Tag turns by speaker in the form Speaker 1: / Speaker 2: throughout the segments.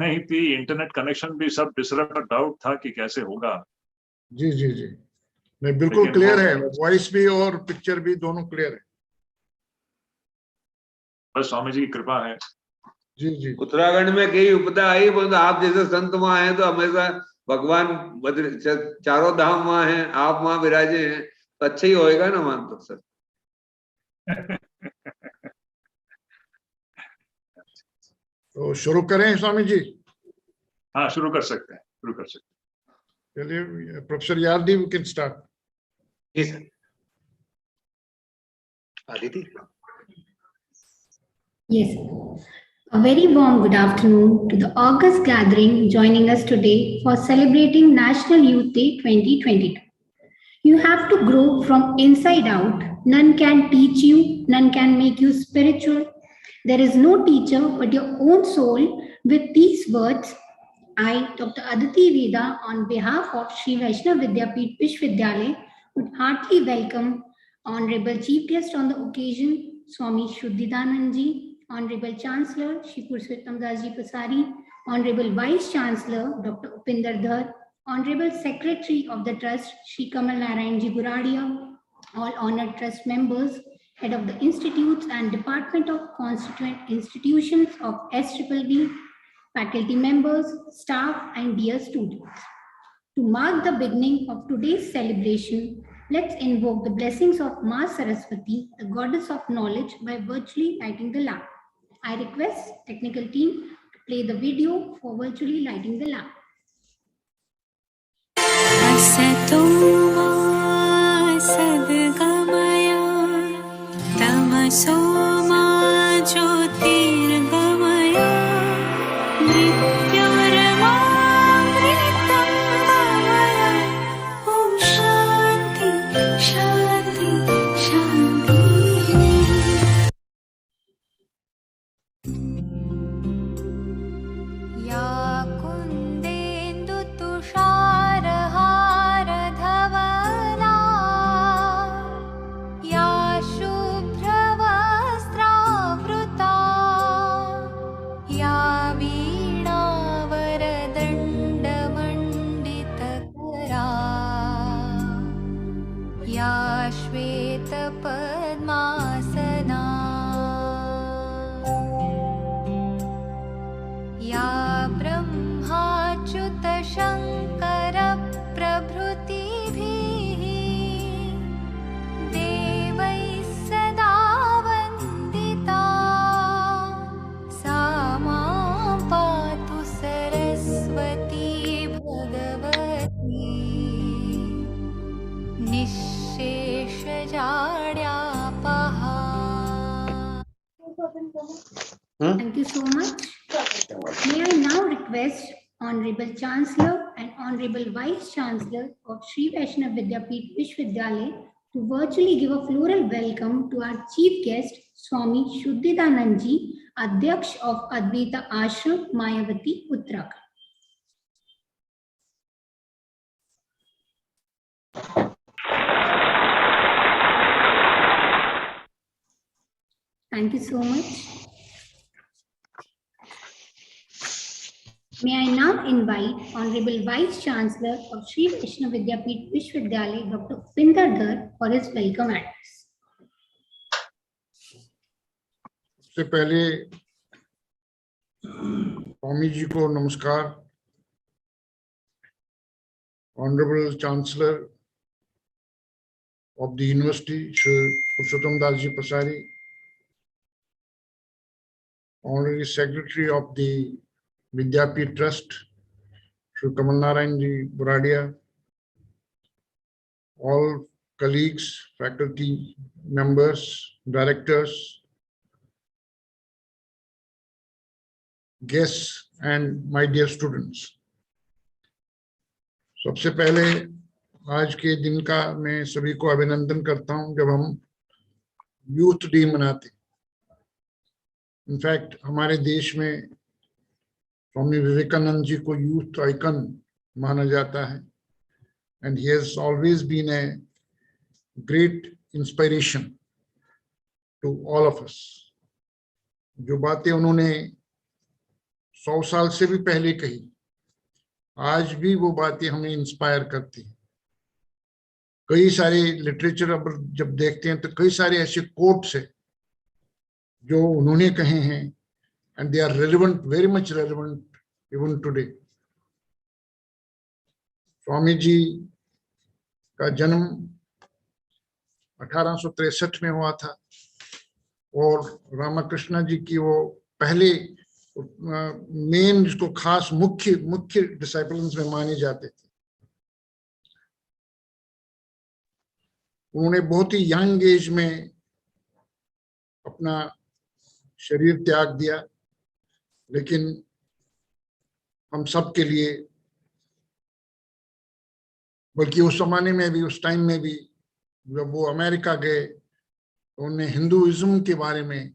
Speaker 1: नहीं थी, internet connection भी सब डिसरप्ट, डाउट था कि कैसे होगा।
Speaker 2: जी जी जी, नहीं बिल्कुल क्लियर है, वॉइस भी और पिक्चर भी दोनों क्लियर है।
Speaker 1: बस स्वामी जी की कृपा है।
Speaker 2: जी जी,
Speaker 3: उत्तराखंड में कई उपदा आई, बोलते आप जैसे संत वहां हैं तो हमेशा भगवान चारों धाम वहां हैं, आप वहां विराजे हैं, तो अच्छा ही होएगा ना वहां तो सर।
Speaker 2: तो शुरू करें स्वामी जी?
Speaker 1: हाँ, शुरू कर सकते हैं, शुरू कर सकते हैं।
Speaker 2: चलिए professor Yadav, we can start.
Speaker 4: जी sir. Aditi.
Speaker 5: Yes. A very warm good afternoon to the august gathering joining us today for celebrating National Youth Day 2022. You have to grow from inside out. None can teach you, none can make you spiritual. There is no teacher but your own soul. With these words, I, Dr. Aditi Veda, on behalf of Sri Vaishnav Vidyapeeth Vishwavidyalaya, would heartily welcome Honorable Chief Guest on the occasion, Swami Shuddhidanandji, Honorable Chancellor Shri Purushottam Das Ji Pasari, Honorable Vice Chancellor Dr. Upinder Dhar, Honorable Secretary of the Trust Shri Kamal Narayan Ji Buradia, all honored trust members, head of the institutes and Department of Constituent Institutions of SVV, faculty members, staff, and dear students. To mark the beginning of today's celebration, let's invoke the blessings of Ma Saraswati, the goddess of knowledge, by virtually lighting the lamp. I request technical team to play the video for virtually lighting the lamp. Thank you so much. May I now request Honorable Chancellor and Honorable Vice Chancellor of Sri Vaishnav Vidyapeeth Vishwavidyalaya to virtually give a floral welcome to our chief guest, Swami Shuddhidanandji, Adhyaksh of Advaita Ashram, Mayavati, Uttarakhand. Thank you so much. May I now invite Honorable Vice Chancellor of Sri Vaishnav Vidyapeeth Vishwavidyalaya, Dr. Upinder Dhar, for his welcome address.
Speaker 2: सबसे पहले स्वामी जी को नमस्कार। Honorable Chancellor of the University, Shri Purushottam Das Ji Pasari, Honorary Secretary of the Vidyapeeth Trust, Shri Kamal Narayan Ji Buradia, all colleagues, faculty members, directors, guests, and my dear students. सबसे पहले आज के दिन का मैं सभी को अभिनंदन करता हूं जब हम यूथ डे मनाते। इनफैक्ट हमारे देश में स्वामी विवेकानंद जी को यूथ आइकन माना जाता है, and he has always been a great inspiration to all of us. जो बातें उन्होंने 100 साल से भी पहले कही, आज भी वो बातें हमें इंस्पायर करती हैं। कई सारे लिटरेचर अब जब देखते हैं तो कई सारे ऐसे कोट्स हैं जो उन्होंने कहे हैं, and they are relevant, very much relevant even today. Swami ji का जन्म 1863 में हुआ था और रामकृष्ण जी की वो पहले मेन, जिसको खास मुख्य डिसाइपल्स में माने जाते थे। उन्होंने बहुत ही यंग एज में अपना शरीर त्याग दिया, लेकिन हम सब के लिए, बल्कि उस जमाने में भी, उस टाइम में भी, जब वो अमेरिका गए तो उन्होंने हिंदुइज्म के बारे में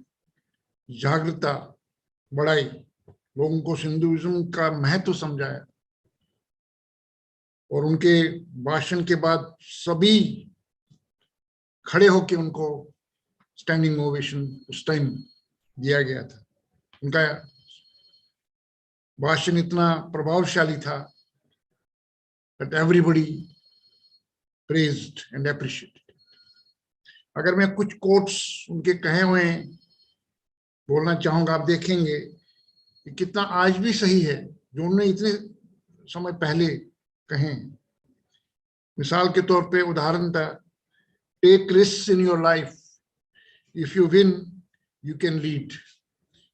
Speaker 2: जागरूकता बढ़ाई, लोगों को हिंदुइज्म का महत्व समझाया। और उनके भाषण के बाद सभी खड़े होकर उनको स्टैंडिंग ओवेशन उस टाइम दिया गया था। उनका भाषण इतना प्रभावशाली था that everybody praised and appreciated. अगर मैं कुछ कोट्स उनके कहे हुए बोलना चाहूंगा, आप देखेंगे कि कितना आज भी सही है जो उन्होंने इतने समय पहले कहे। मिसाल के तौर पे उदाहरण था, take risk in your life, if you win you can lead,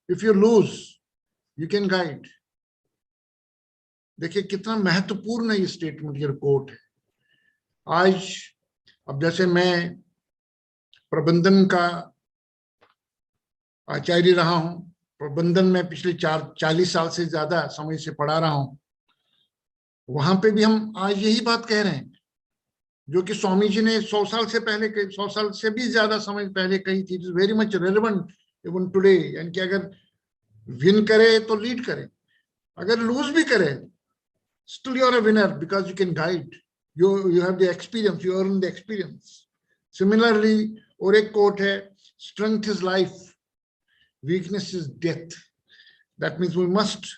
Speaker 2: if you lose you can guide. देखिए कितना महत्वपूर्ण ये स्टेटमेंट, ये कोट है। आज अब जैसे मैं प्रबंधन का आचार्य रहा हूं, प्रबंधन में पिछले 40 साल से ज्यादा समय से पढ़ा रहा हूं, वहां पे भी हम आज यही बात कह रहे हैं जो कि स्वामी जी ने 100 साल से पहले, 100 साल से भी ज्यादा समय पहले कही थी। It is very much relevant even today. यानी कि अगर विन करे तो लीड करे, अगर लूज भी करे, still you are a winner because you can guide. You have the experience, you earn the experience. Similarly, और एक quote है, strength is life, weakness is death. That means we must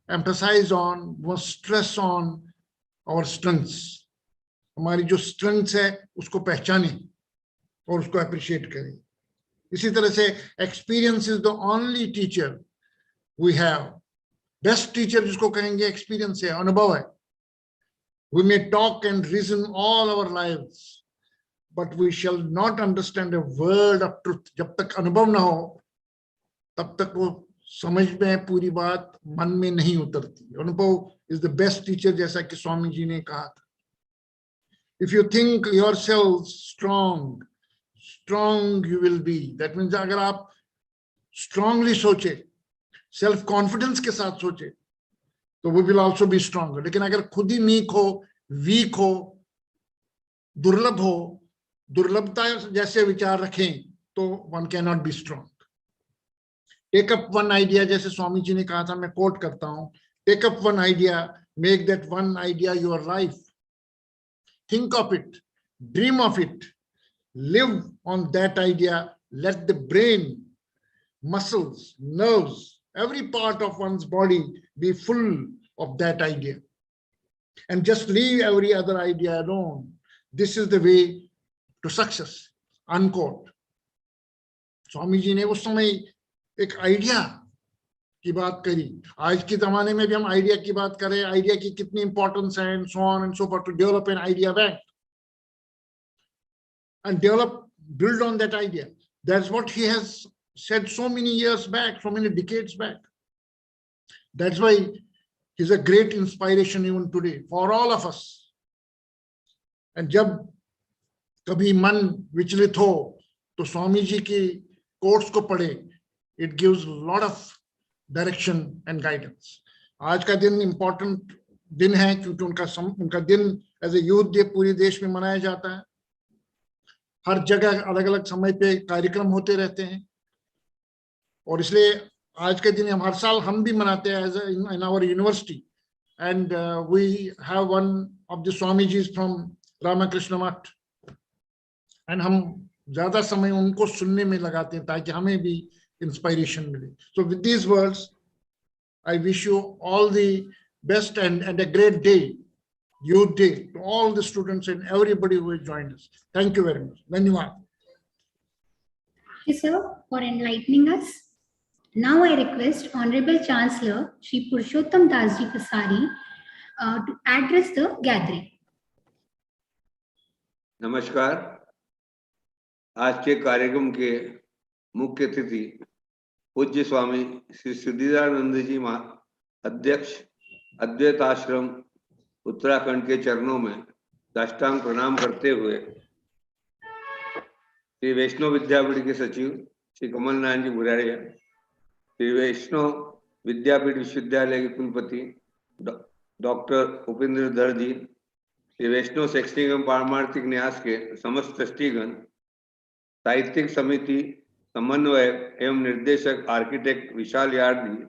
Speaker 2: emphasize on, must stress on our strengths. हमारी जो strengths है उसको पहचानें और उसको appreciate करें। इसी तरह से experience is the only teacher we have. Best teacher जिसको कहेंगे एक्सपीरियंस है, अनुभव है। We may talk and reason all our lives, but we shall not understand a word of truth. जब तक अनुभव ना हो तब तक वो समझ में पूरी बात मन में नहीं उतरती। अनुभव इज द बेस्ट टीचर, जैसा कि स्वामी जी ने कहा था। If you think yourself strong, strong you will be. That means अगर आप strongly सोचे, सेल्फ कॉन्फिडेंस के साथ सोचे, तो वो विल ऑल्सो बी स्ट्रॉन्ग। लेकिन अगर खुद ही वीक हो, दुर्लभ हो, दुर्लभता जैसे विचार रखें, तो one can not be strong. Take up one idea, जैसे स्वामी जी ने कहा था, मैं कोट करता हूं, take up one idea, make that one idea your life, think of it, dream of it, live on that idea, let the brain, muscles, nerves, every part of one's body be full of that idea, and just leave every other idea alone. This is the way to success. Unquote. Swami ji ने उस समय एक idea की बात करी। आज के जमाने में भी हम आइडिया की बात करें, आइडिया की कितनी इंपॉर्टेंस है, and so on and so forth, to develop an idea bank and build on that idea. That's what he has said so many years back, so many decades back. That's why he's a great inspiration even today for all of us. And जब कभी मन विचलित हो तो स्वामी जी की quotes को पढ़े, it gives a lot of direction and guidance. आज का दिन important दिन है क्योंकि उनका दिन एज ए यूथ डे पूरे देश में मनाया जाता है। हर जगह अलग अलग समय पे कार्यक्रम होते रहते हैं, और इसलिए आज के दिन हम हर साल हम भी मनाते हैं as in our university. And we have one of the Swami ji from Ramakrishna Math, and हम ज्यादा समय उनको सुनने में लगाते हैं ताकि हमें भी इंस्पायरेशन मिले। So with these words I wish you all the best and a great day, youth day, to all the students and everybody who has joined us. Thank you very much. Dhanyavad.
Speaker 5: Thank you, sir, for enlightening us. Now I request Honorable Chancellor Shri Purushottam Dasji Pasari to address the gathering.
Speaker 3: नमस्कार। आज के कार्यक्रम के मुख्य अतिथि पूज्य स्वामी श्री सिद्धिदानंद जी अध्यक्ष अद्वैत आश्रम उत्तराखंड के चरणों में साष्टांग प्रणाम करते हुए श्री वैष्णव विद्यापीठ के सचिव श्री कमल नारायण जी बुराड़िया, श्री वैष्णव विद्यापीठ विश्वविद्यालय के कुलपति डॉक्टर उपेंद्र धर जी, श्री वैष्णव शैक्षणिक एवं पारमार्थिक न्यास के समस्त ट्रस्टीगण, साहित्यिक समिति समन्वयक एवं निर्देशक आर्किटेक्ट विशाल यार्ड जी,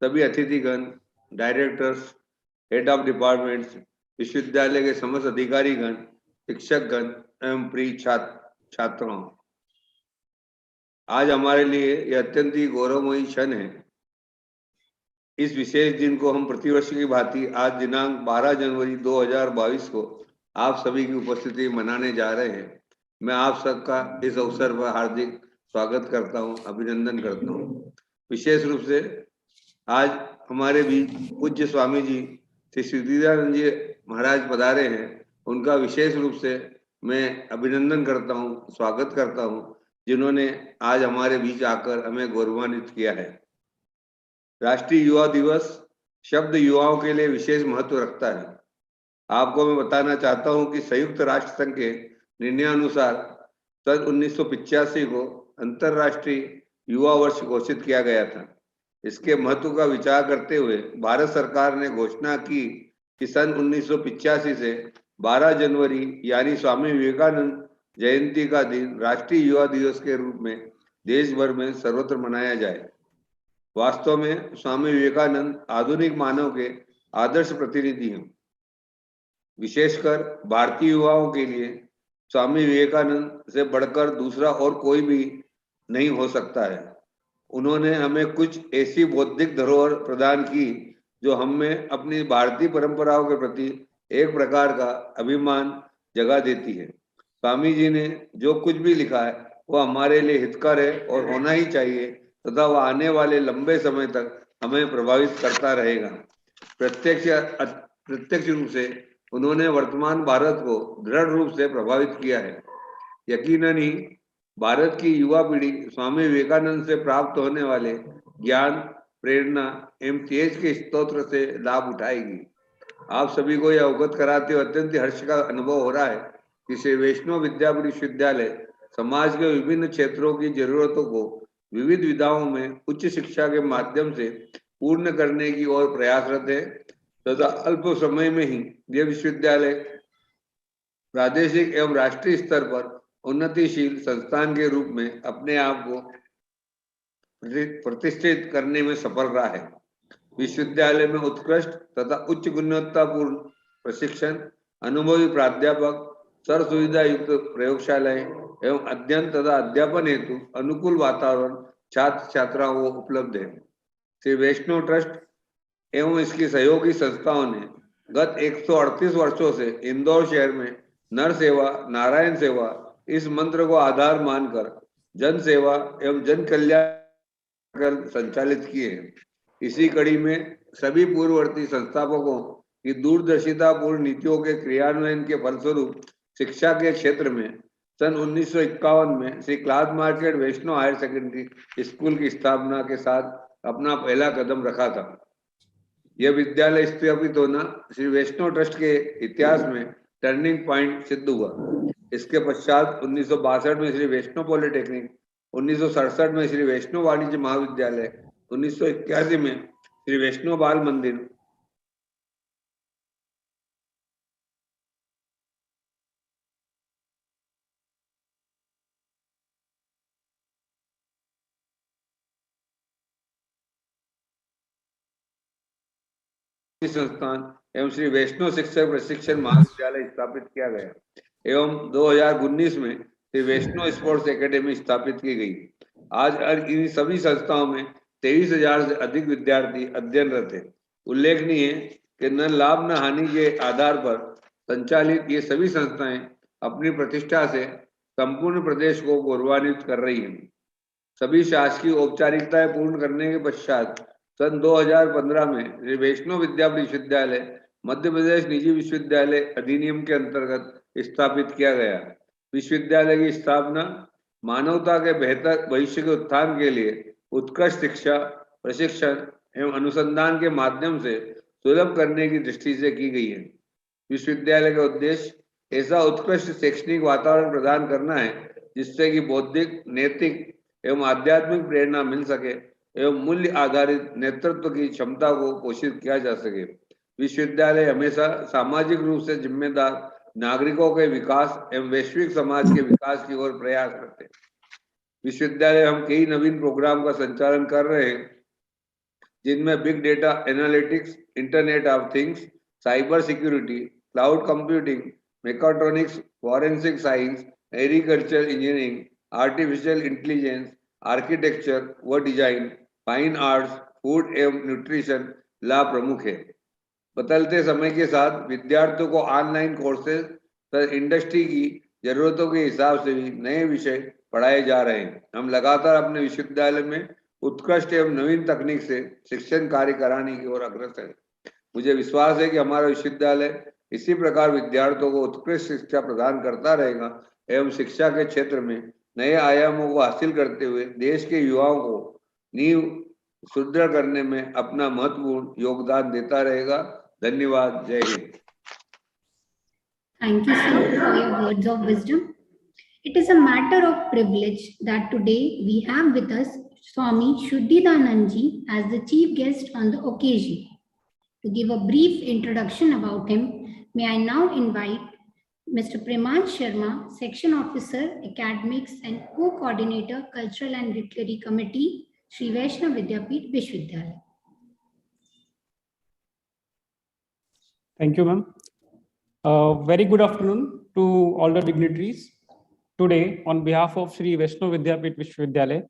Speaker 3: सभी अतिथिगण, डायरेक्टर्स, हेड ऑफ डिपार्टमेंट्स, विश्वविद्यालय के समस्त अधिकारीगण, शिक्षकगण एवं प्रिय छात्रों, आज हमारे लिए यह अत्यंत ही गौरवमयी क्षण है। इस विशेष दिन को हम प्रतिवर्ष की भांति आज दिनांक 12 जनवरी 2022 को आप सभी की उपस्थिति मनाने जा रहे हैं। मैं आप सबका इस अवसर पर हार्दिक स्वागत करता हूं, अभिनंदन करता हूं। विशेष रूप से आज हमारे बीच पूज्य स्वामी जी श्री सिद्धिदानंद जी महाराज पधारे हैं, उनका विशेष रूप से मैं अभिनंदन करता हूं, स्वागत करता हूं, जिन्होंने आज हमारे बीच आकर हमें गौरवान्वित किया है। राष्ट्रीय युवा दिवस शब्द युवाओं के लिए विशेष महत्व रखता है। आपको मैं बताना चाहता हूं कि संयुक्त राष्ट्र संघ के निर्णयानुसार सन 1985 को अंतरराष्ट्रीय युवा वर्ष घोषित किया गया था। इसके महत्व का विचार करते हुए भारत सरकार ने घोषणा की कि सन 1985 से 12 जनवरी यानी स्वामी विवेकानंद जयंती का दिन राष्ट्रीय युवा दिवस के रूप में देश भर में सर्वत्र मनाया जाए। वास्तव में स्वामी विवेकानंद आधुनिक मानव के आदर्श प्रतिनिधि हैं। विशेषकर भारतीय युवाओं के लिए स्वामी विवेकानंद से बढ़कर दूसरा और कोई भी नहीं हो सकता है। उन्होंने हमें कुछ ऐसी बौद्धिक धरोहर प्रदान की जो हमें अपनी भारतीय परंपराओं के प्रति एक प्रकार का अभिमान जगा देती है। स्वामी जी ने जो कुछ भी लिखा है वह हमारे लिए हितकर है और होना ही चाहिए तथा वह आने वाले लंबे समय तक हमें प्रभावित करता रहेगा। प्रत्यक्ष रूप से उन्होंने वर्तमान भारत को दृढ़ रूप से प्रभावित किया है। यकीनन ही भारत की युवा पीढ़ी स्वामी विवेकानंद से प्राप्त होने वाले ज्ञान, प्रेरणा एवं तेज के स्तोत्र से लाभ उठाएगी। आप सभी को यह अवगत कराते हुए अत्यंत हर्ष का अनुभव हो रहा है कि श्री वैष्णव विद्यापीठ विश्वविद्यालय समाज के विभिन्न क्षेत्रों की जरूरतों को विविध विधाओं में उच्च शिक्षा के माध्यम से पूर्ण करने की ओर प्रयासरत है तथा अल्प समय में ही यह विश्वविद्यालय प्रादेशिक एवं राष्ट्रीय स्तर पर उन्नतिशील संस्थान के रूप में अपने आप को प्रतिष्ठित करने में सफल रहा है। विश्वविद्यालय में उत्कृष्ट तथा उच्च गुणवत्तापूर्ण प्रशिक्षण, अनुभवी प्राध्यापक, सर्व सुविधा युक्त प्रयोगशालाएं एवं अध्ययन तथा अध्यापन हेतु अनुकूल वातावरण छात्र छात्राओं को उपलब्ध है। श्री वैष्णव ट्रस्ट एवं इसकी सहयोगी संस्थाओं ने गत 138 वर्षों से इंदौर शहर में नर सेवा नारायण सेवा इस मंत्र को आधार मानकर जन सेवा एवं जन कल्याण संचालित किए हैं। इसी कड़ी में सभी पूर्ववर्ती संस्थापकों की दूरदर्शितापूर्ण नीतियों के क्रियान्वयन के फलस्वरूप शिक्षा के क्षेत्र में सन 1951 में श्री क्लास मार्केट वैष्णव हायर सेकेंडरी स्कूल की स्थापना के साथ अपना पहला कदम रखा था। यह विद्यालय स्थापित होना श्री वैष्णव ट्रस्ट के इतिहास में टर्निंग पॉइंट सिद्ध हुआ। इसके पश्चात 1962 में श्री वैष्णव पॉलिटेक्निक, 1967 में श्री वैष्णव वाणिज्य महाविद्यालय, 1981 में श्री वैष्णव बाल मंदिर, संस्थान एवं श्री वैष्णव शिक्षक प्रशिक्षण महाविद्यालय स्थापित किया गया एवं 2019 में श्री वैष्णव स्पोर्ट्स एकेडमी स्थापित की गई। आज इन सभी संस्थाओं में 23,000 से अधिक विद्यार्थी अध्ययनरत थे। उल्लेखनीय है कि न लाभ न हानि के आधार पर संचालित ये सभी संस्थाएं अपनी प्रतिष्ठा से संपूर्ण प्रदेश को गौरवान्वित कर रही हैं। सभी शासकीय औपचारिकताएं पूर्ण करने के पश्चात सन 2015 में श्री वैष्णव विद्यापीठ विश्वविद्यालय मध्य प्रदेश निजी विश्वविद्यालय अधिनियम के अंतर्गत स्थापित किया गया। विश्वविद्यालय की स्थापना मानवता के बेहतर भविष्य के उत्थान के लिए उत्कृष्ट शिक्षा, प्रशिक्षण एवं अनुसंधान के माध्यम से सुलभ करने की दृष्टि से की गई है। विश्वविद्यालय का उद्देश्य ऐसा उत्कृष्ट शैक्षणिक वातावरण प्रदान करना है जिससे कि बौद्धिक, नैतिक एवं आध्यात्मिक प्रेरणा मिल सके एवं मूल्य आधारित नेतृत्व की क्षमता को पोषित किया जा सके। विश्वविद्यालय हमेशा सामाजिक रूप से जिम्मेदार नागरिकों के विकास एवं वैश्विक समाज के विकास की ओर प्रयास करते हैं। विश्वविद्यालय हम कई नवीन प्रोग्राम का संचालन कर रहे हैं जिनमें big data analytics, internet of things, cyber security, cloud computing, mechatronics, forensic science, agriculture engineering, artificial intelligence, architecture व डिजाइन, फाइन आर्ट्स, फूड एवं न्यूट्रिशन लाभ प्रमुख है। बदलते समय के साथ विद्यार्थियों को ऑनलाइन कोर्सेज तथा इंडस्ट्री की जरूरतों के हिसाब से भी नए विषय पढ़ाए जा रहे हैं। हम लगातार अपने विश्वविद्यालय में उत्कृष्ट एवं नवीन तकनीक से शिक्षण कार्य कराने की ओर अग्रसर है। मुझे विश्वास है कि हमारा विश्वविद्यालय इसी प्रकार विद्यार्थियों को उत्कृष्ट शिक्षा प्रदान करता रहेगा एवं शिक्षा के क्षेत्र में नए आयामों को हासिल करते हुए देश के युवाओं को नींव सुदृढ़ करने में अपना महत्वपूर्ण योगदान देता रहेगा। धन्यवाद। जय Hind.
Speaker 5: Thank you, sir, for your words of wisdom. It is a matter of privilege that today we have with us Swami Shuddhidanandji as the chief guest on the occasion. To give a brief introduction about him, may I now invite Mr. Preman Sharma, Section Officer, Academics and Co-Coordinator, Cultural and Literary Committee, Sri Vaishnav Vidyapith Vishwavidyalaya.
Speaker 6: Thank you, ma'am. Very good afternoon to all the dignitaries. Today, on behalf of Sri Vaishnav Vidyapith Vishwavidyalaya,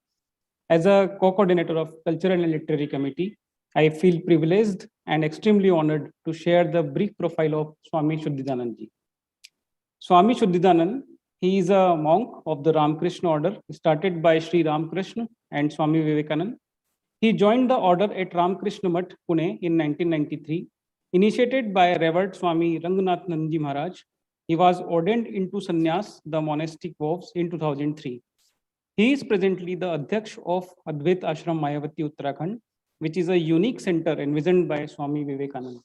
Speaker 6: as a co-coordinator of Cultural and Literary Committee, I feel privileged and extremely honored to share the brief profile of Swami Shuddhidanandji. Swami Shuddhidanand, he is a monk of the Ramakrishna order started by Sri Ramakrishna and Swami Vivekananda. He joined the order at Ramakrishna Math, Pune in 1993. Initiated by Revered Swami Ranganathananji Maharaj, he was ordained into sannyas, the monastic vows, in 2003. He is presently the Adhyaksh of Advait Ashram Mayavati Uttarakhand, which is a unique center envisioned by Swami Vivekananda.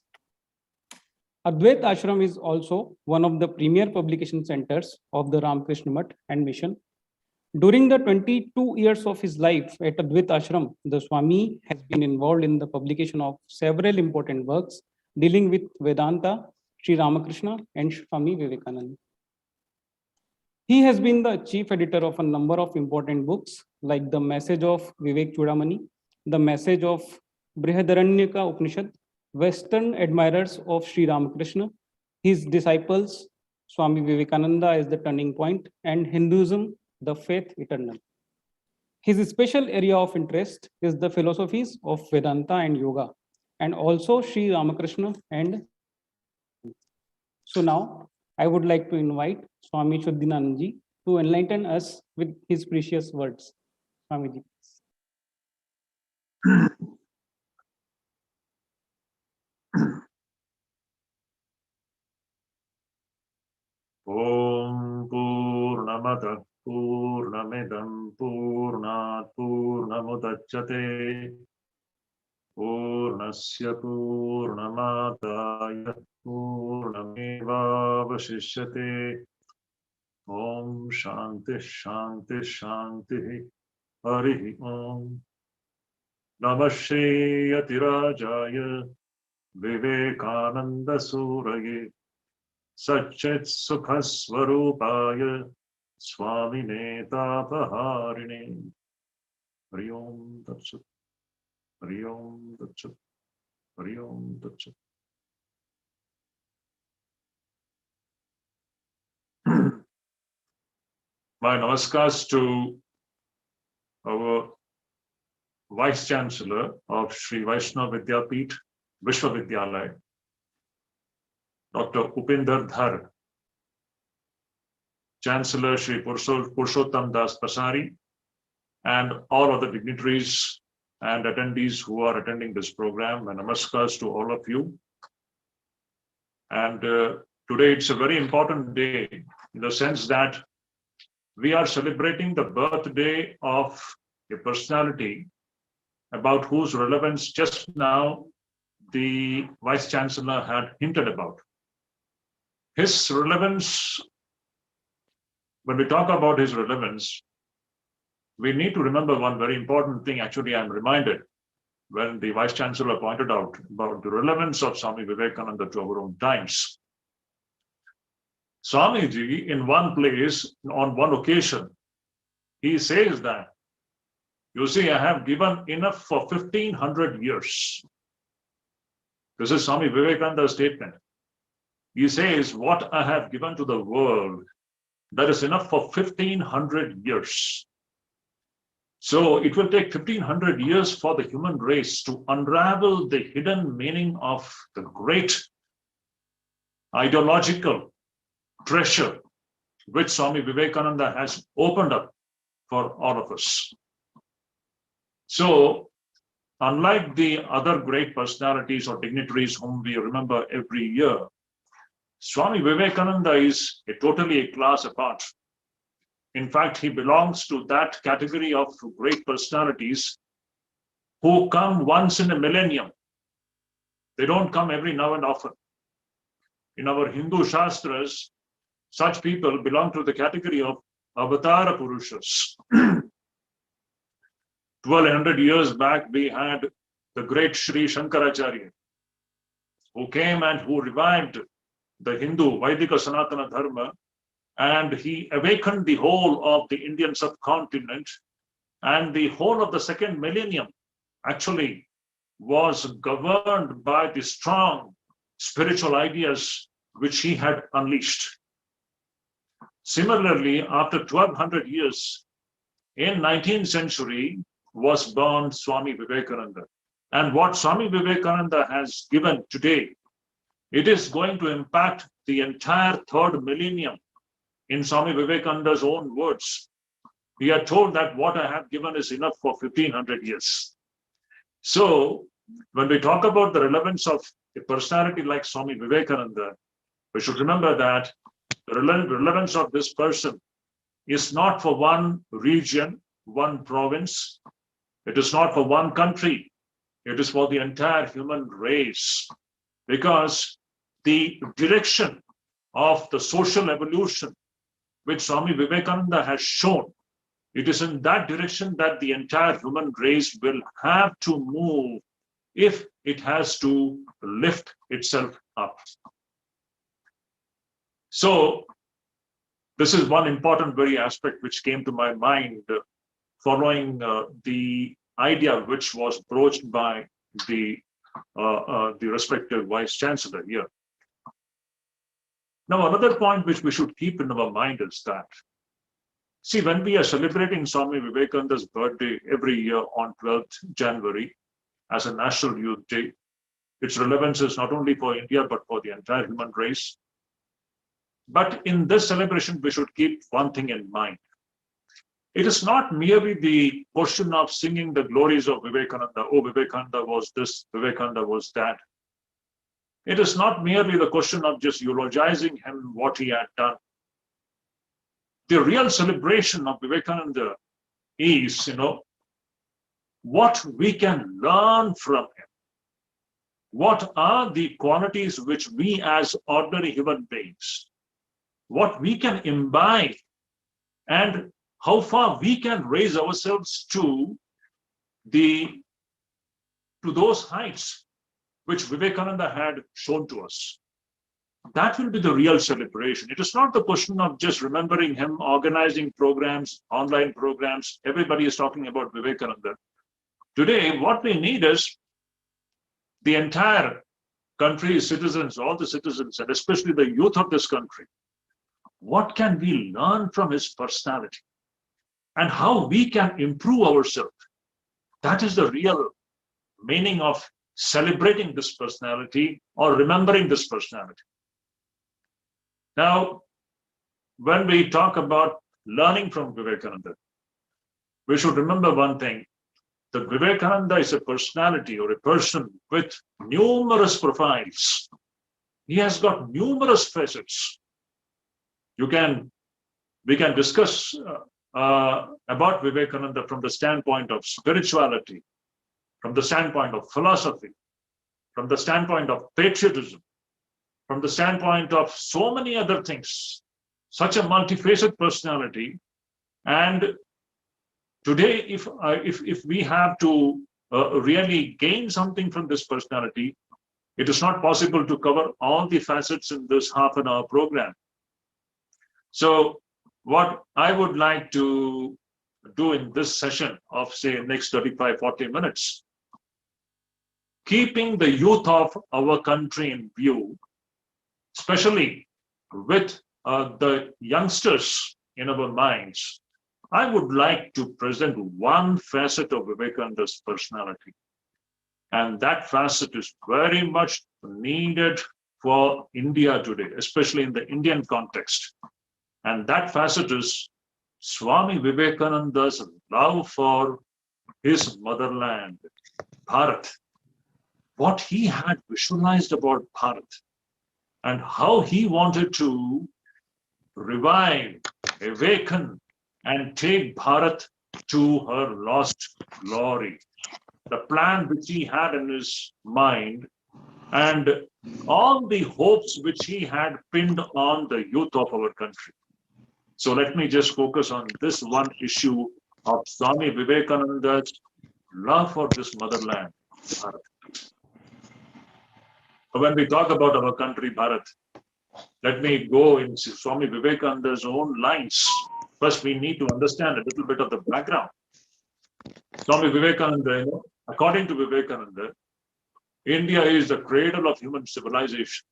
Speaker 6: Advait Ashram is also one of the premier publication centers of the Ramakrishna Math and Mission. During the 22 years of his life at Advait Ashram, the Swami has been involved in the publication of several important works dealing with Vedanta, Sri Ramakrishna, and Swami Vivekananda. He has been the chief editor of a number of important books like The Message of Vivek Chudamani, The Message of Brihadaranyaka Upanishad, Western Admirers of Sri Ramakrishna, his disciples, Swami Vivekananda as the Turning Point, and Hinduism, the Faith Eternal. His special area of interest is the philosophies of Vedanta and Yoga, and also Sri Ramakrishna. And so now I would like to invite Swami Shuddhidanandji to enlighten us with his precious words. Swamiji.
Speaker 1: Om Purnamada Purnamidam Purnat Purnamudachyate Purnasya Purnamadaya Purnameva Vashishyate. Om Shanti Shanti Shanti Hari Om. Namah Shri Yatirajaya Vivekananda Suraye Satchit Sukhaswarupaya Swami Netapaharine. Hari Om Tat Sat. Hari Om Tat Sat. Hari Om Tat Sat. My namaskars to our Vice Chancellor of Sri Vaishnava Vidyapeeth Vishwavidyalaya, Dr. Upinder Dhar, Chancellor Sri Purushottam Das Pasari, and all other dignitaries and attendees who are attending this program, and namaskars to all of you. And today it's a very important day in the sense that we are celebrating the birthday of a personality about whose relevance just now the Vice Chancellor had hinted about. His relevance, when we talk about his relevance, we need to remember one very important thing. Actually, I'm reminded when the Vice Chancellor pointed out about the relevance of Swami Vivekananda to our own times. Swamiji, in one place, on one occasion, he says that, you see, I have given enough for 1500 years. This is Swami Vivekananda's statement. He says, what I have given to the world, that is enough for 1500 years. So it will take 1500 years for the human race to unravel the hidden meaning of the great ideological treasure which Swami Vivekananda has opened up for all of us. So, unlike the other great personalities or dignitaries whom we remember every year, Swami Vivekananda is totally a class apart. In fact, he belongs to that category of great personalities who come once in a millennium. They don't come every now and often. In our Hindu Shastras, such people belong to the category of Avatara Purushas. 1200 years back, we had the great Sri Shankaracharya, who came and who revived the Hindu Vaidika Sanatana Dharma, and he awakened the whole of the Indian subcontinent, and the whole of the second millennium actually was governed by the strong spiritual ideas which he had unleashed. Similarly, after 1200 years, in 19th century, was born Swami Vivekananda. And what Swami Vivekananda has given today, it is going to impact the entire third millennium. In Swami Vivekananda's own words, he had told that what I have given is enough for 1500 years. So when we talk about the relevance of a personality like Swami Vivekananda, we should remember that the relevance of this person is not for one region, one province. It is not for one country. It is for the entire human race. Because the direction of the social evolution which Swami Vivekananda has shown, it is in that direction that the entire human race will have to move if it has to lift itself up. So this is one important very aspect which came to my mind following the idea which was broached by the respective Vice Chancellor here. Now, another point which we should keep in our mind is that, see, when we are celebrating Swami Vivekananda's birthday every year on 12th January as a National Youth Day, its relevance is not only for India, but for the entire human race. But in this celebration, we should keep one thing in mind. It is not merely the question of singing the glories of Vivekananda. Oh, Vivekananda was this, Vivekananda was that. It is not merely the question of just eulogizing him, what he had done. The real celebration of Vivekananda is, what we can learn from him. What are the qualities which we as ordinary human beings, what we can imbibe, and how far we can raise ourselves to those heights which Vivekananda had shown to us. That will be the real celebration. It is not the question of just remembering him, organizing programs, online programs. Everybody is talking about Vivekananda. Today, what we need is the entire country's citizens, all the citizens, and especially the youth of this country. What can we learn from his personality? And how we can improve ourselves That is the real meaning of celebrating this personality or remembering this personality. Now, when we talk about learning from Vivekananda, we should remember one thing, that Vivekananda is a personality or a person with numerous profiles. He has got numerous facets. We can discuss about Vivekananda from the standpoint of spirituality, from the standpoint of philosophy, from the standpoint of patriotism, from the standpoint of so many other things. Such a multifaceted personality. And today, if we have to really gain something from this personality, it is not possible to cover all the facets in this half-an-hour program. So what I would like to do in this session of, say, next 35, 40 minutes, keeping the youth of our country in view, especially with the youngsters in our minds, I would like to present one facet of Vivekananda's personality. And that facet is very much needed for India today, especially in the Indian context. And that facet is Swami Vivekananda's love for his motherland, Bharat. What he had visualized about Bharat and how he wanted to revive, awaken, and take Bharat to her lost glory. The plan which he had in his mind and all the hopes which he had pinned on the youth of our country. So let me just focus on this one issue of Swami Vivekananda's love for this motherland, Bharat. When we talk about our country, Bharat, let me go in Swami Vivekananda's own lines. First, we need to understand a little bit of the background. Swami Vivekananda, according to Vivekananda, India is the cradle of human civilization.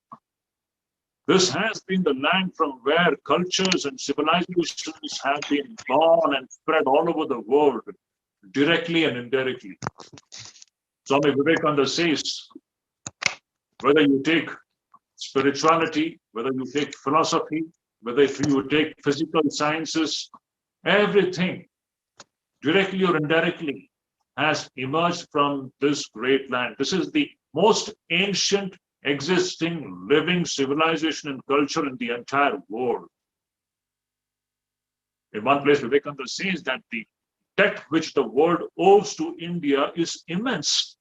Speaker 1: This has been the land from where cultures and civilizations have been born and spread all over the world, directly and indirectly. Swami Vivekananda says, whether you take spirituality, whether you take philosophy, whether if you take physical sciences, everything, directly or indirectly, has emerged from this great land. This is the most ancient existing living civilization and culture in the entire world. In one place, Vivekananda says that the debt which the world owes to India is immense.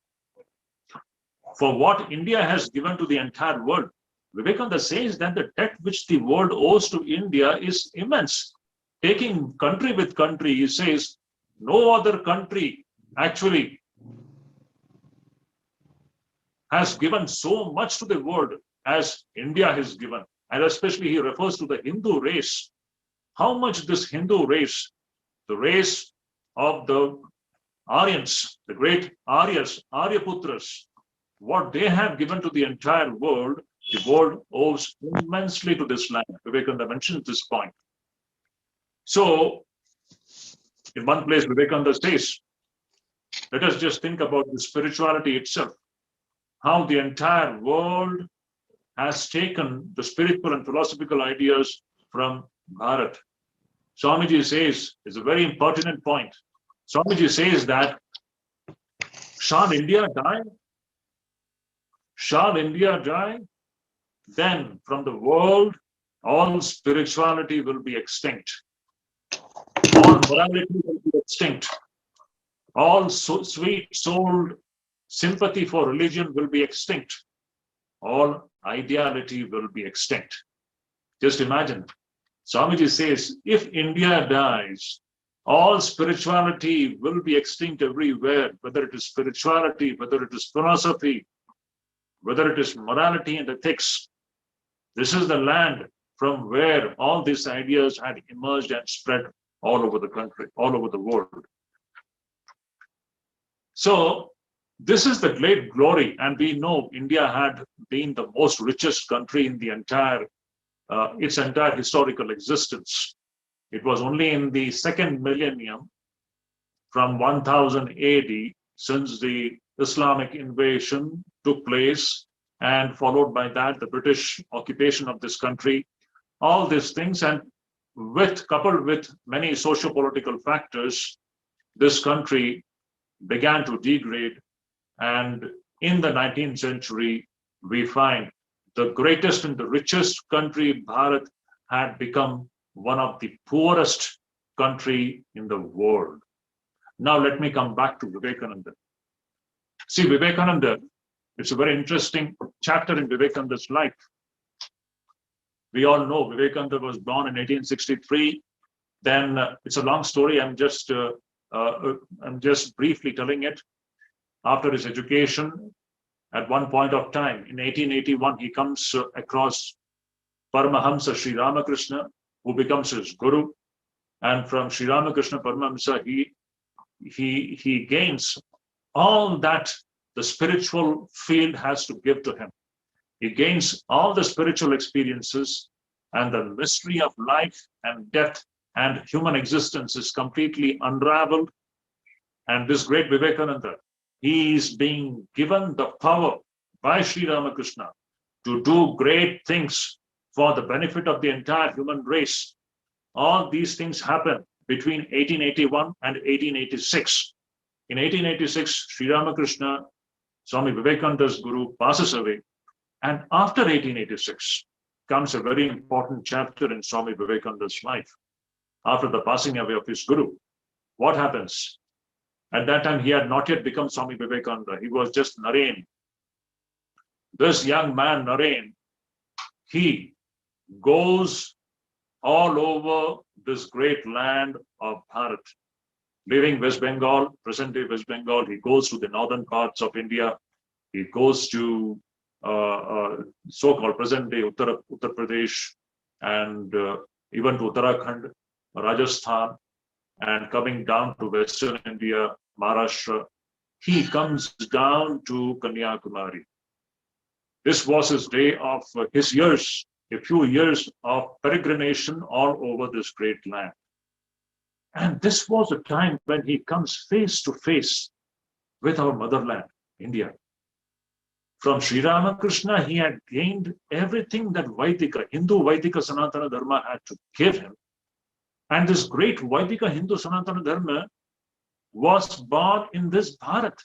Speaker 1: For what India has given to the entire world, Vivekananda says that the debt which the world owes to India is immense. Taking country with country, he says, no other country actually has given so much to the world as India has given. And especially he refers to the Hindu race. How much this Hindu race, the race of the Aryans, the great Aryas, Aryaputras, what they have given to the entire world, the world owes immensely to this land. Vivekananda mentions this point. So, in one place, Vivekananda says, let us just think about the spirituality itself, how the entire world has taken the spiritual and philosophical ideas from Bharat. Swamiji says, it's a very important point. Swamiji says that, shall India die? Shall India die? Then from the world, all spirituality will be extinct. All morality will be extinct. All sweet-souled sympathy for religion will be extinct. All ideality will be extinct. Just imagine, Swamiji says, if India dies, all spirituality will be extinct everywhere, whether it is spirituality, whether it is philosophy, whether it is morality and ethics. This is the land from where all these ideas had emerged and spread all over the country, all over the world. So this is the great glory, and we know India had been the most richest country in the entire, its entire historical existence. It was only in the second millennium, from 1000 AD, since the Islamic invasion took place, and followed by that, the British occupation of this country, all these things, and coupled with many socio-political factors, this country began to degrade. And in the 19th century, we find the greatest and the richest country, Bharat, had become one of the poorest country in the world. Now let me come back to Vivekananda. See, Vivekananda, it's a very interesting chapter in Vivekananda's life. We all know Vivekananda was born in 1863. Then it's a long story. I'm just briefly telling it. After his education, at one point of time, in 1881, he comes across Paramahamsa Sri Ramakrishna, who becomes his guru. And from Sri Ramakrishna Paramahamsa, he gains all that the spiritual field has to give to him. He gains all the spiritual experiences, and the mystery of life and death and human existence is completely unraveled. And this great Vivekananda, he is being given the power by Sri Ramakrishna to do great things for the benefit of the entire human race. All these things happen between 1881 and 1886. In 1886, Sri Ramakrishna, Swami Vivekananda's guru, passes away. And after 1886 comes a very important chapter in Swami Vivekananda's life. After the passing away of his guru, what happens? At that time, he had not yet become Swami Vivekananda. He was just Naren. This young man, Naren, he goes all over this great land of Bharat. Leaving West Bengal, present-day West Bengal, he goes to the northern parts of India. He goes to so-called present-day Uttar Pradesh, and even to Uttarakhand, Rajasthan, and coming down to Western India, Maharashtra. He comes down to Kanyakumari. This was his day of his years, a few years of peregrination all over this great land. And this was a time when he comes face to face with our motherland, India. From Sri Ramakrishna, he had gained everything that Vaidika, Hindu Vaidika Sanatana Dharma had to give him. And this great Vaidika Hindu Sanatana Dharma was born in this Bharat.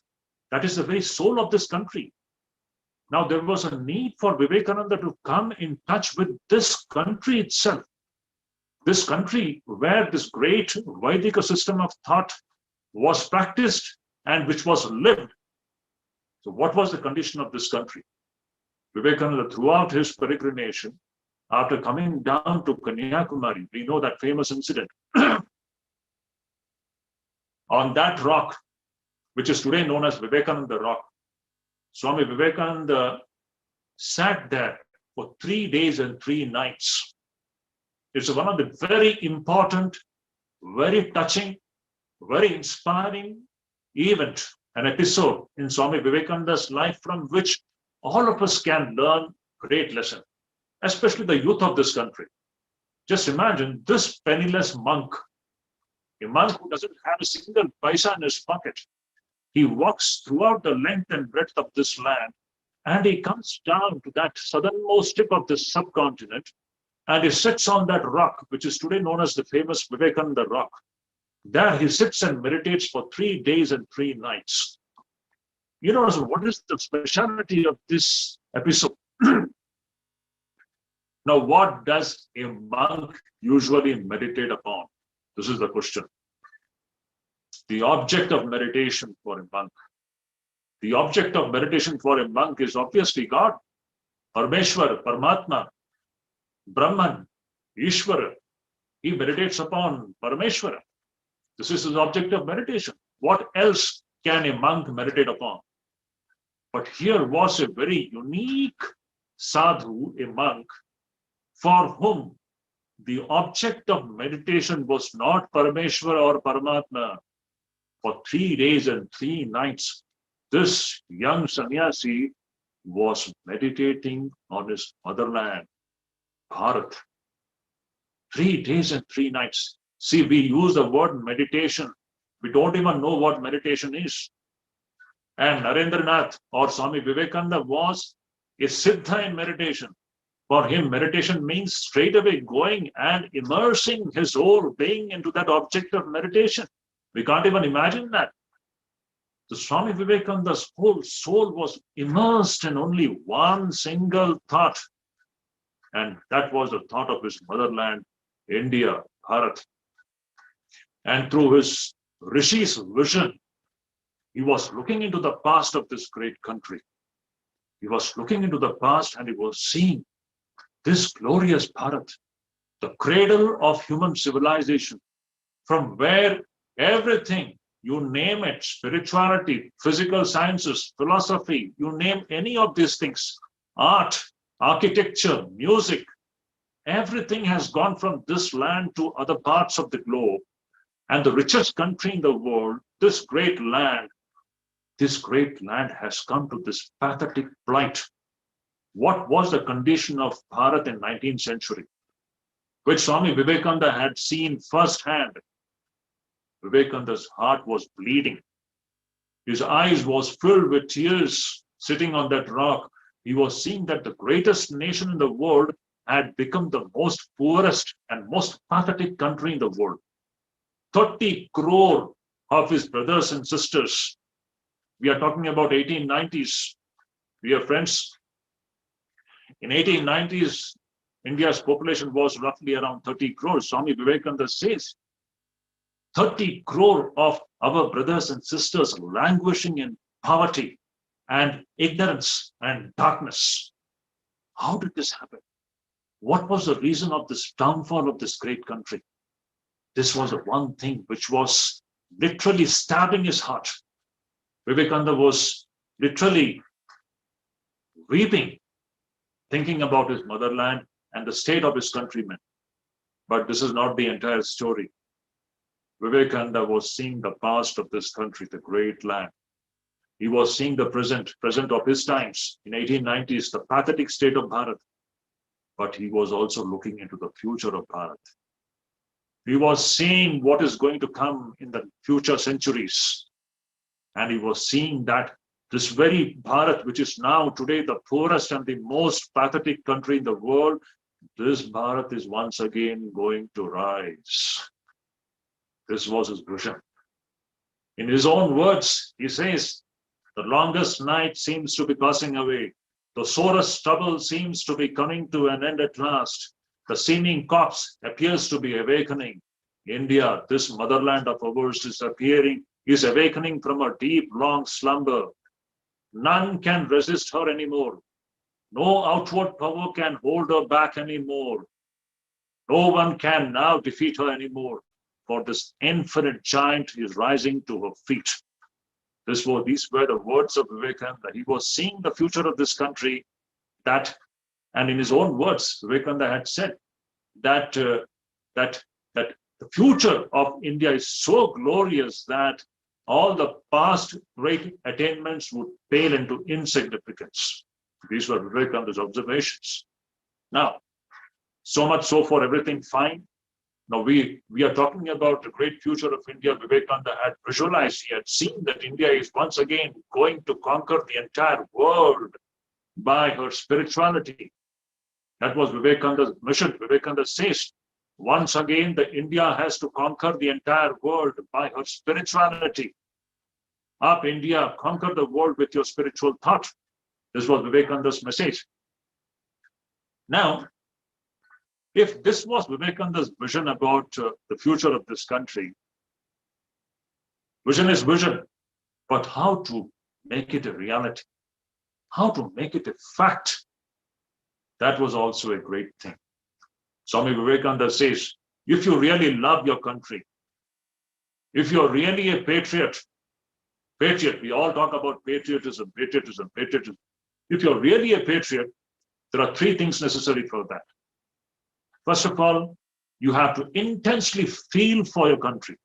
Speaker 1: That is the very soul of this country. Now, there was a need for Vivekananda to come in touch with this country itself. This country where this great Vaidika system of thought was practiced and which was lived. So what was the condition of this country? Vivekananda, throughout his peregrination, after coming down to Kanyakumari, we know that famous incident. On that rock, which is today known as Vivekananda Rock, Swami Vivekananda sat there for 3 days and 3 nights. It's one of the very important, very touching, very inspiring event, an episode in Swami Vivekananda's life from which all of us can learn great lesson, especially the youth of this country. Just imagine this penniless monk, a monk who doesn't have a single paisa in his pocket. He walks throughout the length and breadth of this land, and he comes down to that southernmost tip of this subcontinent, and he sits on that rock, which is today known as the famous Vivekananda Rock. There he sits and meditates for 3 days and 3 nights. You know, so what is the speciality of this episode? Now, what does a monk usually meditate upon? This is the question. The object of meditation for a monk. The object of meditation for a monk is obviously God, Parameshwar, Paramatma, Brahman, Ishvara. He meditates upon Parameshwara. This is his object of meditation. What else can a monk meditate upon? But here was a very unique sadhu, a monk, for whom the object of meditation was not Parameshwara or Paramatma. For 3 days and 3 nights, this young sannyasi was meditating on his motherland, Bharat. 3 days and 3 nights. See, we use the word meditation. We don't even know what meditation is. And Narendranath or Swami Vivekananda was a Siddha in meditation. For him, meditation means straight away going and immersing his whole being into that object of meditation. We can't even imagine that. The Swami Vivekananda's whole soul was immersed in only one single thought. And that was the thought of his motherland, India, Bharat. And through his Rishi's vision, he was looking into the past of this great country. He was looking into the past and he was seeing this glorious Bharat, the cradle of human civilization, from where everything, you name it, spirituality, physical sciences, philosophy, you name any of these things, art, architecture, music, everything has gone from this land to other parts of the globe. And the richest country in the world, this great land has come to this pathetic plight. What was the condition of Bharat in 19th century, which Swami Vivekananda had seen firsthand? Vivekananda's heart was bleeding. His eyes was filled with tears sitting on that rock. He was seeing that the greatest nation in the world had become the most poorest and most pathetic country in the world. 30 crore of his brothers and sisters. We are talking about 1890s. Dear friends, in 1890s, India's population was roughly around 30 crores. Swami Vivekananda says 30 crore of our brothers and sisters languishing in poverty and ignorance and darkness. How did this happen? What was the reason of this downfall of this great country? This was the one thing which was literally stabbing his heart. Vivekananda was literally weeping, thinking about his motherland and the state of his countrymen. But this is not the entire story. Vivekananda was seeing the past of this country, the great land. He was seeing the present of his times, in 1890s, the pathetic state of Bharat. But he was also looking into the future of Bharat. He was seeing what is going to come in the future centuries. And he was seeing that this very Bharat, which is now today the poorest and the most pathetic country in the world, this Bharat is once again going to rise. This was his vision. In his own words, he says, the longest night seems to be passing away. The sorest trouble seems to be coming to an end at last. The seeming corpse appears to be awakening. India, this motherland of ours, is awakening from a deep, long slumber. None can resist her anymore. No outward power can hold her back anymore. No one can now defeat her anymore, for this infinite giant is rising to her feet. These were the words of Vivekananda. He was seeing the future of this country and in his own words, Vivekananda had said that the future of India is so glorious that all the past great attainments would pale into insignificance. These were Vivekananda's observations. Now, so much so for everything fine. Now we are talking about the great future of India. Vivekananda had visualized, he had seen that India is once again going to conquer the entire world by her spirituality. That was Vivekananda's mission. Vivekananda says, once again, India has to conquer the entire world by her spirituality. Up India, conquer the world with your spiritual thought. This was Vivekananda's message. Now, if this was Vivekananda's vision about the future of this country, vision is vision, but how to make it a reality, how to make it a fact, that was also a great thing. Swami Vivekananda says, if you really love your country, if you're really a patriot, we all talk about patriotism. If you're really a patriot, there are three things necessary for that. First of all, you have to intensely feel for your country.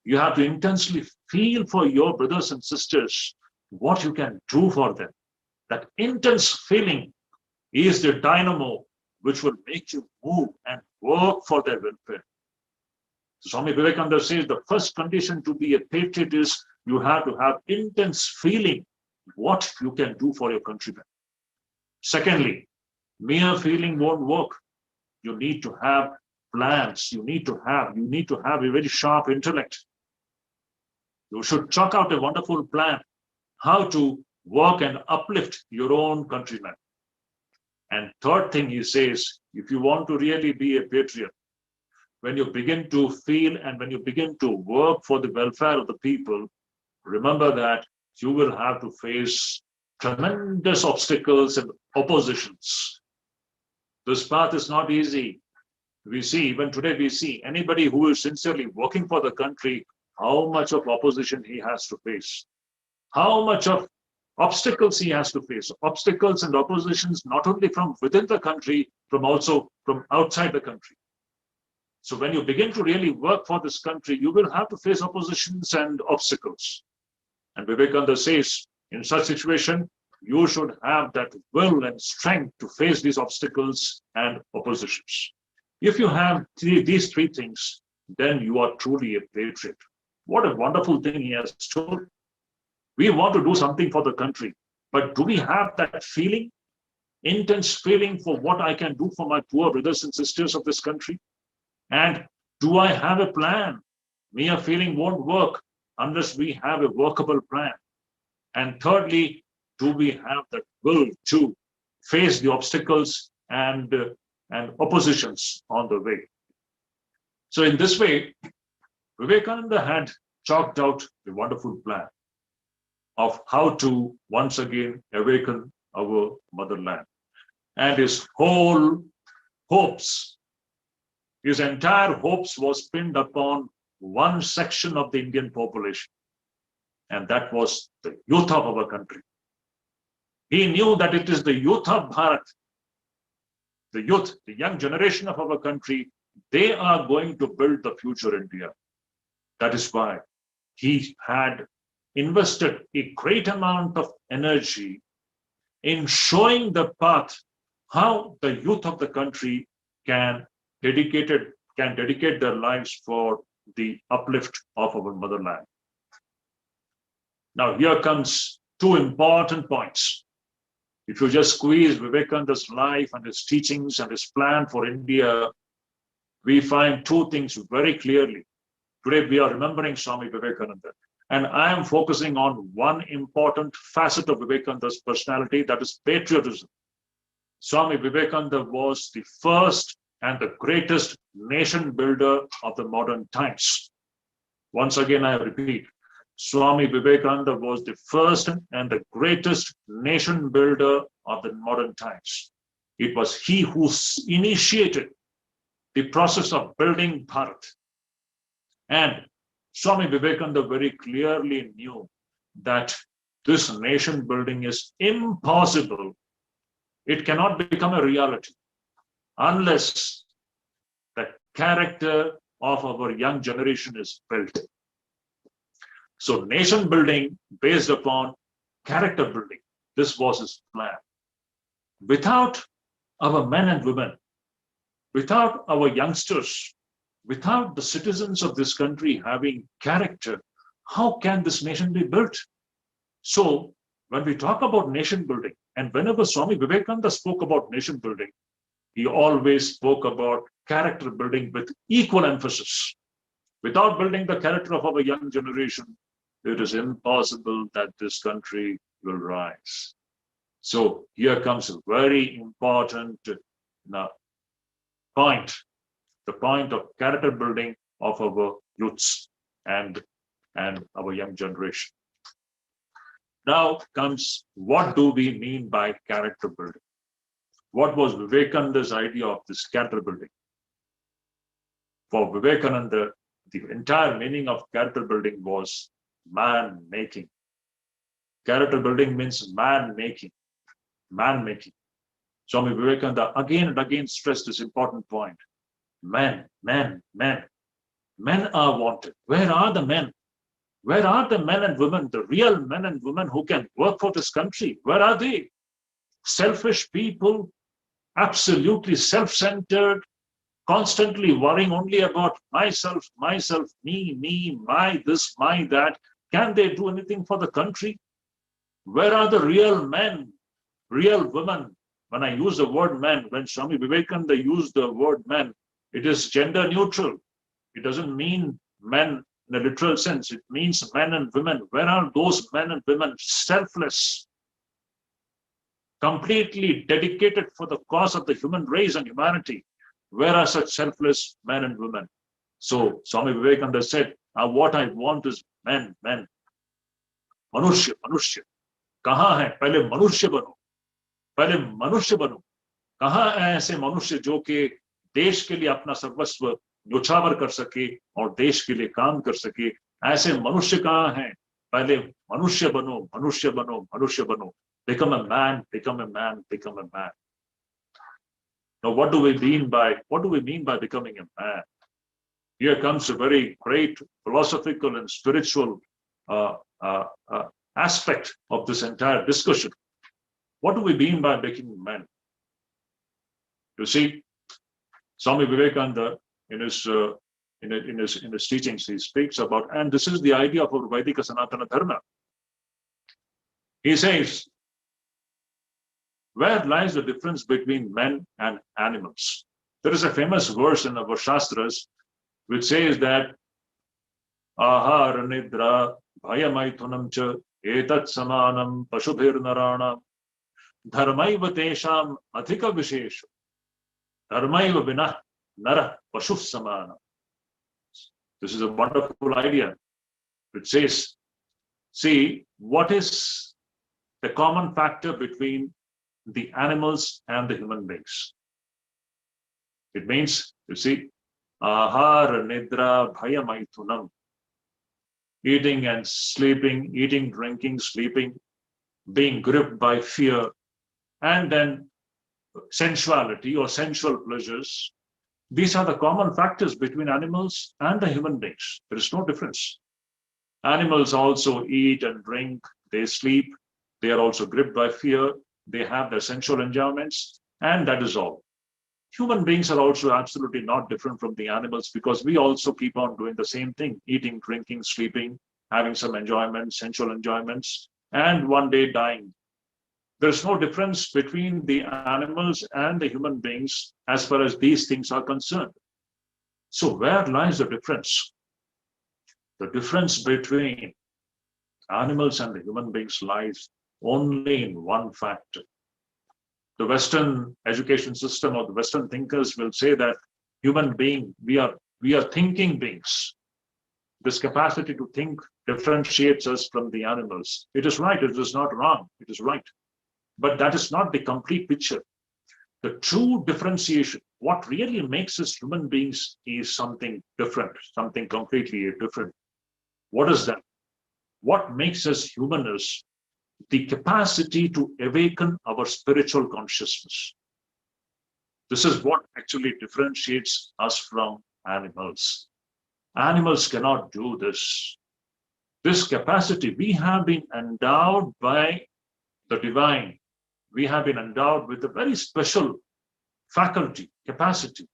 Speaker 1: You have to intensely feel for your brothers and sisters, what you can do for them. That intense feeling is the dynamo which will make you move and work for their welfare. So Swami Vivekananda says the first condition to be a patriot is you have to have intense feeling what you can do for your countrymen. Secondly, mere feeling won't work. You need to have plans. You need to have a very sharp intellect. You should chalk out a wonderful plan how to work and uplift your own countrymen. And third thing he says, if you want to really be a patriot, when you begin to feel and when you begin to work for the welfare of the people, remember that you will have to face tremendous obstacles and oppositions. This path is not easy. We see, even today we see, anybody who is sincerely working for the country, how much of opposition he has to face, how much of obstacles he has to face, obstacles and oppositions not only from within the country, from also from outside the country. So when you begin to really work for this country, you will have to face oppositions and obstacles. And Vivekananda says, in such situation, you should have that will and strength to face these obstacles and oppositions. If you have these three things, then you are truly a patriot. What a wonderful thing he has told. We want to do something for the country, but do we have that feeling, intense feeling for what I can do for my poor brothers and sisters of this country? And do I have a plan? Mere feeling won't work unless we have a workable plan. And thirdly, do we have the will to face the obstacles and oppositions on the way? So in this way, Vivekananda had chalked out a wonderful plan of how to once again awaken our motherland. And his whole hopes, his entire hopes was pinned upon one section of the Indian population, and that was the youth of our country. He knew that it is the youth of Bharat, the youth, the young generation of our country, they are going to build the future India. That is why he had invested a great amount of energy in showing the path how the youth of the country can dedicate their lives for the uplift of our motherland. Now here comes two important points. If you just squeeze Vivekananda's life and his teachings and his plan for India, we find two things very clearly. Today we are remembering Swami Vivekananda, and I am focusing on one important facet of Vivekananda's personality, that is patriotism. Swami Vivekananda was the first and the greatest nation builder of the modern times. Once again, I repeat, Swami Vivekananda was the first and the greatest nation builder of the modern times. It was he who initiated the process of building Bharat. And Swami Vivekananda very clearly knew that this nation building is impossible. It cannot become a reality unless the character of our young generation is built. So nation building based upon character building, this was his plan. Without our men and women, without our youngsters, without the citizens of this country having character, how can this nation be built? So when we talk about nation building, and whenever Swami Vivekananda spoke about nation building, he always spoke about character building with equal emphasis. Without building the character of our young generation, it is impossible that this country will rise. So here comes a very important point, the point of character building of our youths and our young generation. Now comes, what do we mean by character building? What was Vivekananda's idea of this character building? For Vivekananda, the entire meaning of character building was man making. Character building means man making. Man making. Swami Vivekananda again and again stressed this important point. Men, men, men. Men are wanted. Where are the men? Where are the men and women, the real men and women who can work for this country? Where are they? Selfish people, absolutely self-centered, constantly worrying only about myself, myself, me, my this, my that. Can they do anything for the country? Where are the real men, real women? When I use the word men, when Swami Vivekananda used the word men, it is gender neutral. It doesn't mean men in a literal sense. It means men and women. Where are those men and women, selfless, completely dedicated for the cause of the human race and humanity? Where are such selfless men and women? So Swami Vivekananda said, what I want is men. मनुष्य कहाँ है? पहले मनुष्य बनो। कहाँ है ऐसे मनुष्य जो कि देश के लिए अपना सर्वस्व न्योछावर कर सके और देश के लिए काम कर सके? ऐसे मनुष्य कहाँ हैं? पहले मनुष्य बनो. Become a man. Now, what do we mean by becoming a man? Here comes a very great philosophical and spiritual aspect of this entire discussion. What do we mean by becoming men? You see, Swami Vivekananda in his teachings, he speaks about, and this is the idea of our Vaidika Sanatana Dharma. He says, where lies the difference between men and animals? There is a famous verse in our Shastras which says that Ahara Nidra Bhayamaithunam cha etat samanam pashubhir narana dharmaiva tesham adhika vishesha dharmaiva vinah nara pashuv samana. This is a wonderful idea. It says, see, what is the common factor between the animals and the human beings? It means, you see, ahara nidra bhayamaithunam, eating and sleeping, eating, drinking, sleeping, being gripped by fear, and then sensuality or sensual pleasures. These are the common factors between animals and the human beings. There is no difference. Animals also eat and drink, they sleep, they are also gripped by fear, they have their sensual enjoyments, and that is all. Human beings are also absolutely not different from the animals because we also keep on doing the same thing, eating, drinking, sleeping, having some enjoyment, sensual enjoyments, and one day dying. There's no difference between the animals and the human beings as far as these things are concerned. So where lies the difference? The difference between animals and the human beings lies only in one factor. The Western education system or the Western thinkers will say that human being, we are thinking beings. This capacity to think differentiates us from the animals. It is right, it is not wrong, it is right. But that is not the complete picture. The true differentiation, what really makes us human beings is something different, something completely different. What is that? What makes us human is the capacity to awaken our spiritual consciousness. This is what actually differentiates us from animals. Animals cannot do this. This capacity, we have been endowed by the divine. We have been endowed with a very special faculty, capacity,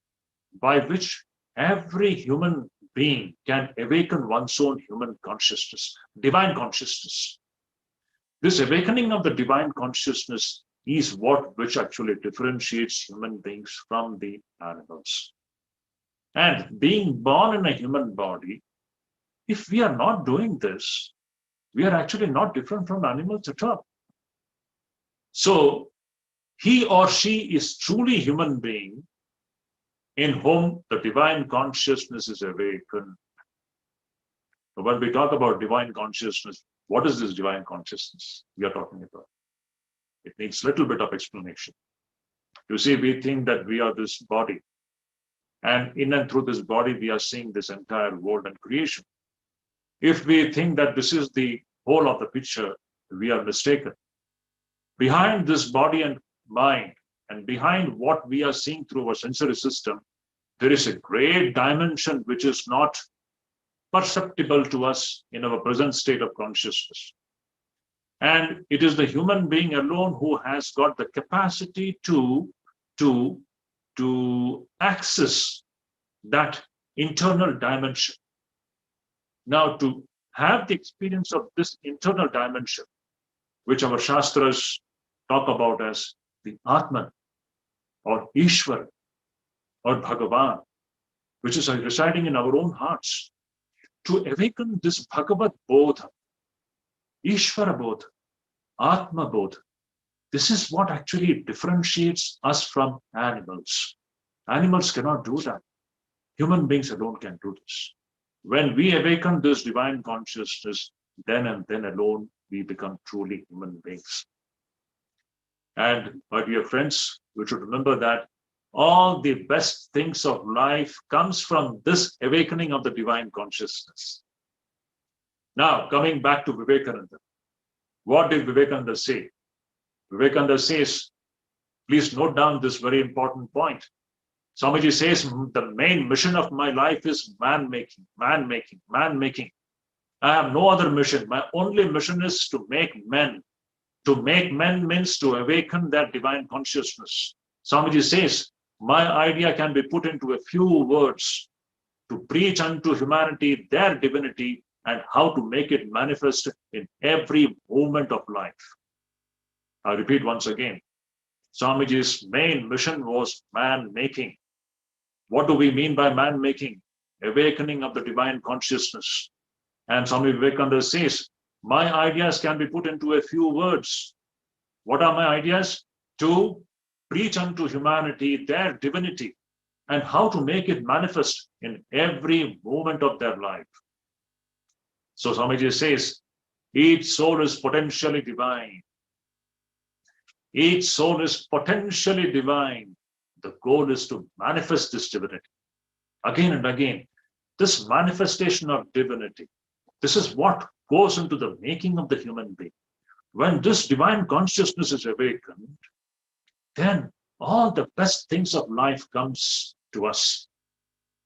Speaker 1: by which every human being can awaken one's own human consciousness, divine consciousness. This awakening of the divine consciousness is which actually differentiates human beings from the animals. And being born in a human body, if we are not doing this, we are actually not different from animals at all. So he or she is truly human being in whom the divine consciousness is awakened. When we talk about divine consciousness, what is this divine consciousness we are talking about? It needs a little bit of explanation. You see, we think that we are this body, and in and through this body, we are seeing this entire world and creation. If we think that this is the whole of the picture, we are mistaken. Behind this body and mind, and behind what we are seeing through our sensory system, there is a great dimension which is not perceptible to us in our present state of consciousness. And it is the human being alone who has got the capacity to access that internal dimension. Now, to have the experience of this internal dimension, which our Shastras talk about as the Atman or Ishwar or Bhagavan, which is residing in our own hearts, to awaken this Bhagavat Bodha, Ishvara Bodha, Atma Bodha. This is what actually differentiates us from animals. Animals cannot do that. Human beings alone can do this. When we awaken this divine consciousness, then and then alone, we become truly human beings. And my dear friends, we should remember that all the best things of life comes from this awakening of the divine consciousness. Now, coming back to Vivekananda. What did Vivekananda say? Vivekananda says, please note down this very important point. Swamiji says, the main mission of my life is man-making, man-making, man-making. I have no other mission. My only mission is to make men. To make men means to awaken that divine consciousness. Swamiji says, my idea can be put into a few words to preach unto humanity their divinity and how to make it manifest in every moment of life. I repeat once again, Swamiji's main mission was man-making. What do we mean by man-making? Awakening of the divine consciousness. And Swami Vivekananda says, my ideas can be put into a few words. What are my ideas? To preach unto humanity their divinity and how to make it manifest in every moment of their life. So Swamiji says, each soul is potentially divine. Each soul is potentially divine. The goal is to manifest this divinity. Again and again, this manifestation of divinity, this is what goes into the making of the human being. When this divine consciousness is awakened, then all the best things of life comes to us.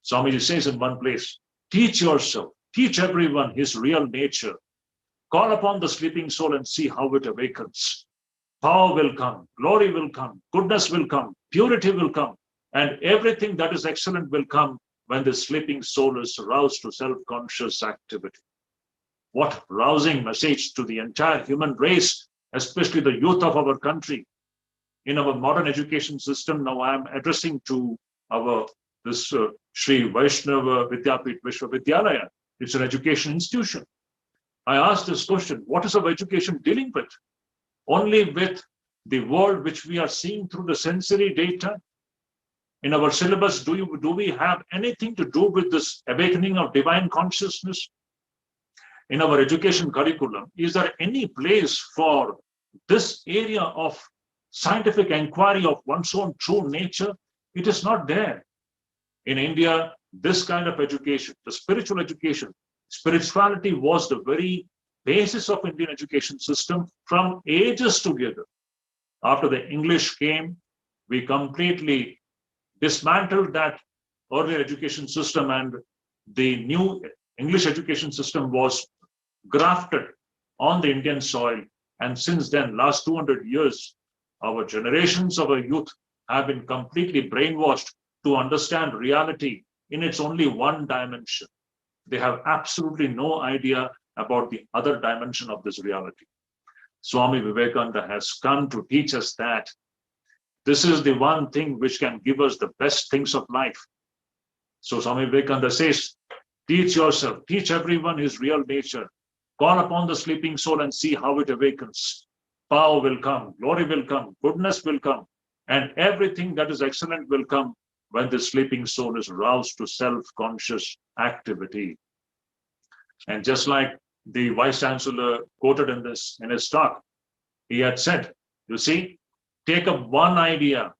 Speaker 1: Swamiji says in one place, teach yourself, teach everyone his real nature. Call upon the sleeping soul and see how it awakens. Power will come, glory will come, goodness will come, purity will come, and everything that is excellent will come when the sleeping soul is roused to self-conscious activity. What rousing message to the entire human race, especially the youth of our country. In our modern education system, now I am addressing to this Sri Vaishnava Vidyapit Vishwavidyalaya. It's an education institution. I asked this question, what is our education dealing with? Only with the world which we are seeing through the sensory data? In our syllabus, do we have anything to do with this awakening of divine consciousness? In our education curriculum, is there any place for this area of scientific inquiry of one's own true nature? It is not there. In India, this kind of education, the spiritual education, spirituality was the very basis of Indian education system from ages together. After the English came, we completely dismantled that earlier education system, and the new English education system was grafted on the Indian soil. And since then, last 200 years, our generations of our youth have been completely brainwashed to understand reality in its only one dimension. They have absolutely no idea about the other dimension of this reality. Swami Vivekananda has come to teach us that this is the one thing which can give us the best things of life. So Swami Vivekananda says, teach yourself, teach everyone his real nature. Call upon the sleeping soul and see how it awakens. Power will come, glory will come, goodness will come, and everything that is excellent will come when the sleeping soul is roused to self-conscious activity. And just like the Vice Chancellor quoted in his talk, he had said, you see, take up one idea,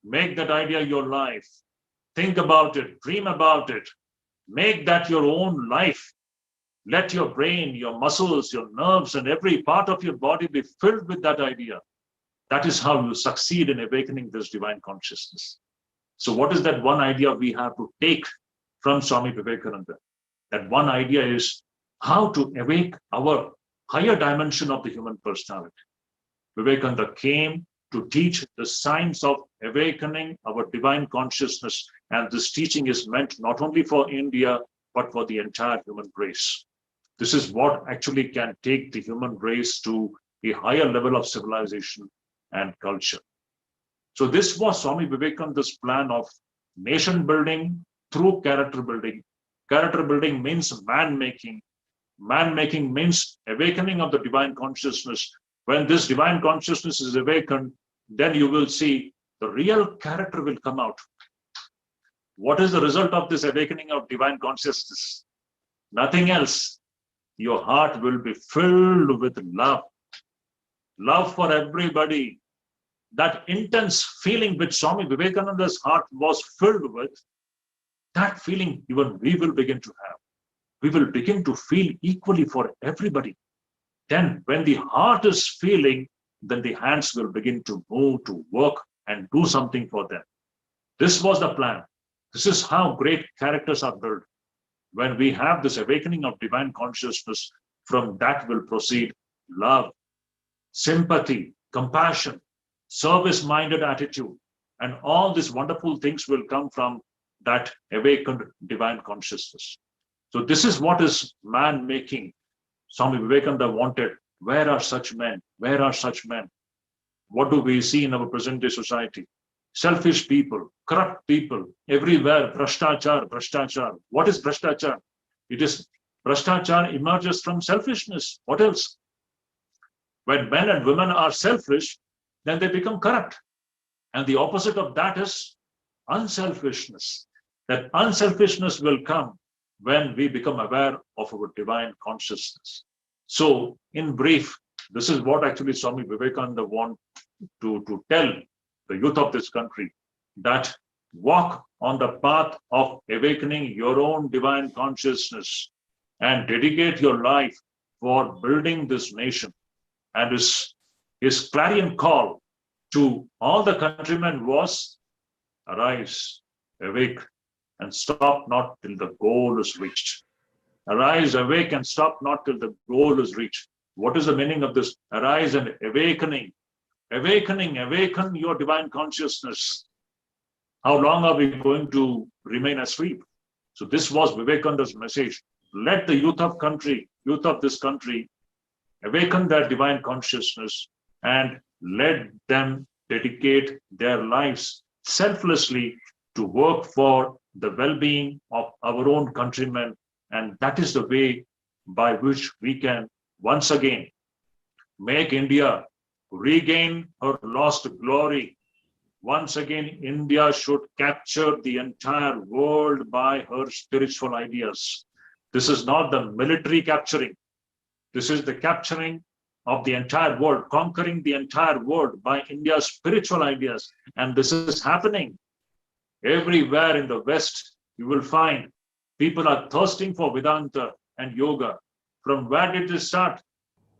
Speaker 1: make that idea your life, think about it, dream about it, make that your own life. Let your brain, your muscles, your nerves, and every part of your body be filled with that idea. That is how you succeed in awakening this divine consciousness. So what is that one idea we have to take from Swami Vivekananda? That one idea is how to awake our higher dimension of the human personality. Vivekananda came to teach the science of awakening our divine consciousness, and this teaching is meant not only for India, but for the entire human race. This is what actually can take the human race to a higher level of civilization and culture. So this was Swami Vivekananda's plan of nation building through character building. Character building means man making. Man making means awakening of the divine consciousness. When this divine consciousness is awakened, then you will see the real character will come out. What is the result of this awakening of divine consciousness? Nothing else. Your heart will be filled with love. Love for everybody. That intense feeling which Swami Vivekananda's heart was filled with, that feeling even we will begin to have. We will begin to feel equally for everybody. Then when the heart is feeling, then the hands will begin to move, to work and do something for them. This was the plan. This is how great characters are built. When we have this awakening of divine consciousness, from that will proceed love, sympathy, compassion, service-minded attitude, and all these wonderful things will come from that awakened divine consciousness. So this is what is man-making. Swami Vivekananda wanted. Where are such men? Where are such men? What do we see in our present-day society? Selfish people, corrupt people, everywhere, Bhashtachar, Bhashtachar. What is Bhashtachar? It is, Bhashtachar emerges from selfishness. What else? When men and women are selfish, then they become corrupt. And the opposite of that is unselfishness. That unselfishness will come when we become aware of our divine consciousness. So, in brief, this is what actually Swami Vivekananda wanted to tell the youth of this country, that walk on the path of awakening your own divine consciousness and dedicate your life for building this nation. And his clarion call to all the countrymen was, arise, awake, and stop not till the goal is reached. Arise, awake, and stop not till the goal is reached. What is the meaning of this? Arise and awakening. Awaken your divine consciousness. How long are we going to remain asleep? So this was Vivekananda's message. Let the youth of this country, awaken their divine consciousness and let them dedicate their lives selflessly to work for the well-being of our own countrymen. And that is the way by which we can once again make India regain her lost glory. Once again, India should capture the entire world by her spiritual ideas. This is not the military capturing. This is the capturing of the entire world, conquering the entire world by India's spiritual ideas. And this is happening everywhere in the West. You will find people are thirsting for Vedanta and yoga. From where did it start?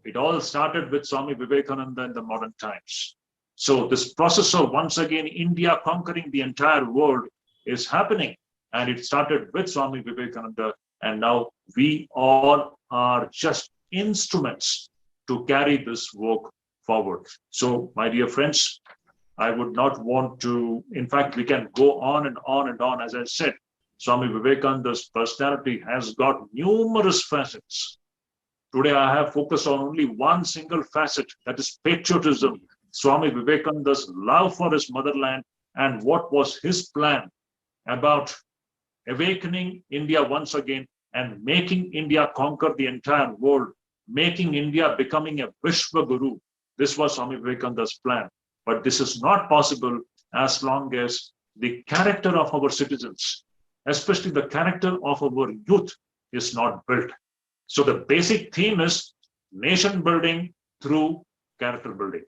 Speaker 1: It all started with Swami Vivekananda in the modern times. So this process of once again India conquering the entire world is happening. And it started with Swami Vivekananda. And now we all are just instruments to carry this work forward. So, my dear friends, I would not want to, in fact, we can go on and on and on. As I said, Swami Vivekananda's personality has got numerous facets. Today, I have focused on only one single facet, that is patriotism. Swami Vivekananda's love for his motherland and what was his plan about awakening India once again and making India conquer the entire world, making India becoming a Vishwa Guru. This was Swami Vivekananda's plan. But this is not possible as long as the character of our citizens, especially the character of our youth, is not built. So the basic theme is nation building through character building.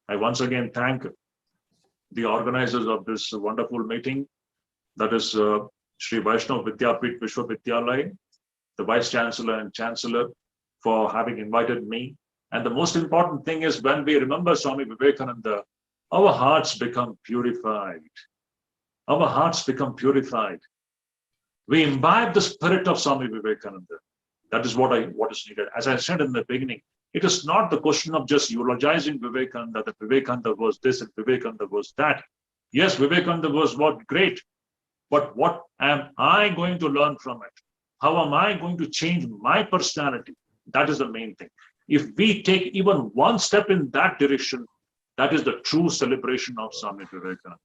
Speaker 1: I once again thank the organizers of this wonderful meeting, that is Sri Vaishnav Vidyapit Vishwavidyalaya, the Vice Chancellor and Chancellor, for having invited me. And the most important thing is, when we remember Swami Vivekananda, our hearts become purified. Our hearts become purified. We imbibe the spirit of Swami Vivekananda. That is what is needed. As I said in the beginning, it is not the question of just eulogizing Vivekananda, that Vivekananda was this and Vivekananda was that. Yes, Vivekananda was what great, but what am I going to learn from it? How am I going to change my personality? That is the main thing. If we take even one step in that direction, that is the true celebration of Swami Vivekananda.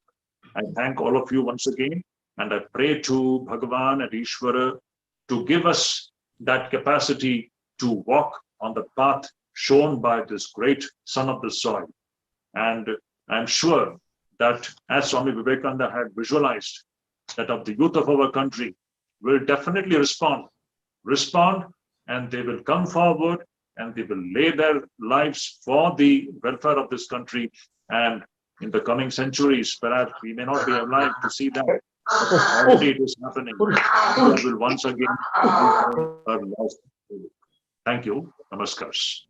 Speaker 1: I thank all of you once again, and I pray to Bhagavan and Ishvara to give us that capacity to walk on the path shown by this great son of the soil. And I'm sure that as Swami Vivekananda had visualized, that of the youth of our country will definitely respond, and they will come forward and they will lay their lives for the welfare of this country. And in the coming centuries, perhaps we may not be alive to see that, but already it is happening. We will once again our lost. Thank you. Namaskars.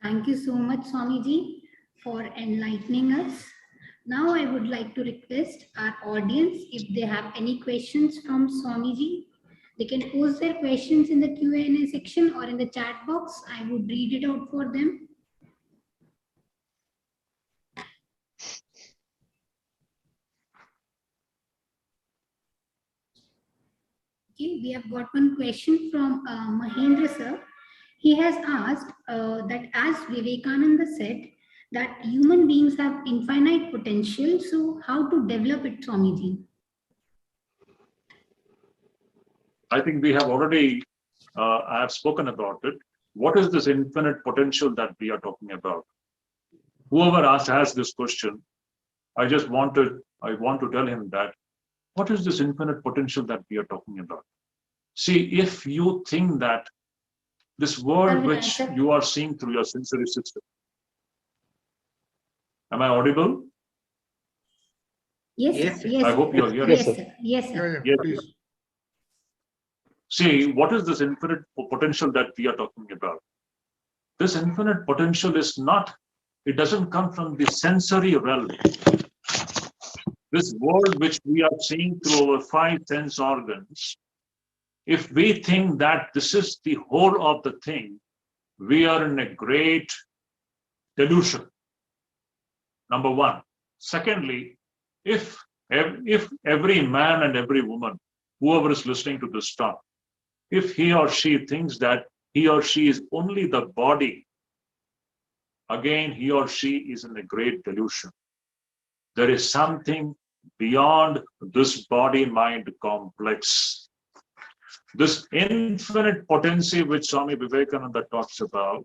Speaker 5: Thank you so much, Swamiji, for enlightening us. Now I would like to request our audience, if they have any questions from Swamiji, they can post their questions in the Q&A section or in the chat box. I would read it out for them. Okay, we have got one question from Mahendra sir. He has asked that as Vivekananda said, that human beings have infinite potential. So how to develop it, Swamiji?
Speaker 1: I think we have already, I have spoken about it. What is this infinite potential that we are talking about? Whoever asked this question, I want to tell him that, what is this infinite potential that we are talking about? See, if you think that this world which you are seeing through your sensory system, am I audible?
Speaker 5: Yes, sir. Yes,
Speaker 1: I hope you're hearing.
Speaker 5: Yes, sir. Yes, sir.
Speaker 2: Yeah, please.
Speaker 1: See, what is this infinite potential that we are talking about? This infinite potential is not, it doesn't come from the sensory realm. This world which we are seeing through our 5 sense organs, if we think that this is the whole of the thing, we are in a great delusion. Number one. Secondly, if every man and every woman, whoever is listening to this talk, if he or she thinks that he or she is only the body, again, he or she is in a great delusion. There is something beyond this body-mind complex. This infinite potency which Swami Vivekananda talks about,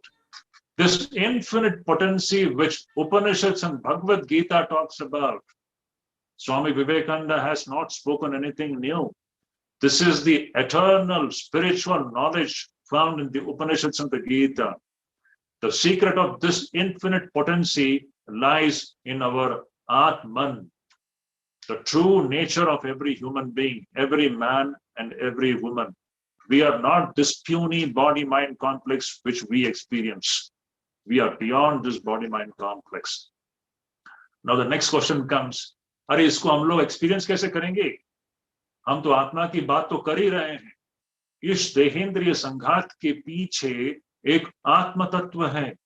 Speaker 1: this infinite potency which Upanishads and Bhagavad Gita talks about, Swami Vivekananda has not spoken anything new. This is the eternal spiritual knowledge found in the Upanishads and the Gita. The secret of this infinite potency lies in our Atman, the true nature of every human being, every man and every woman. We are not this puny body-mind complex which we experience. We are beyond this body-mind complex. Now the next question comes, अरे इसको हम लोग experience कैसे करेंगे? हम तो आत्मा की बात तो कर ही रहे हैं. इस देहेंद्रिय संघात के पीछे एक आत्म तत्व है,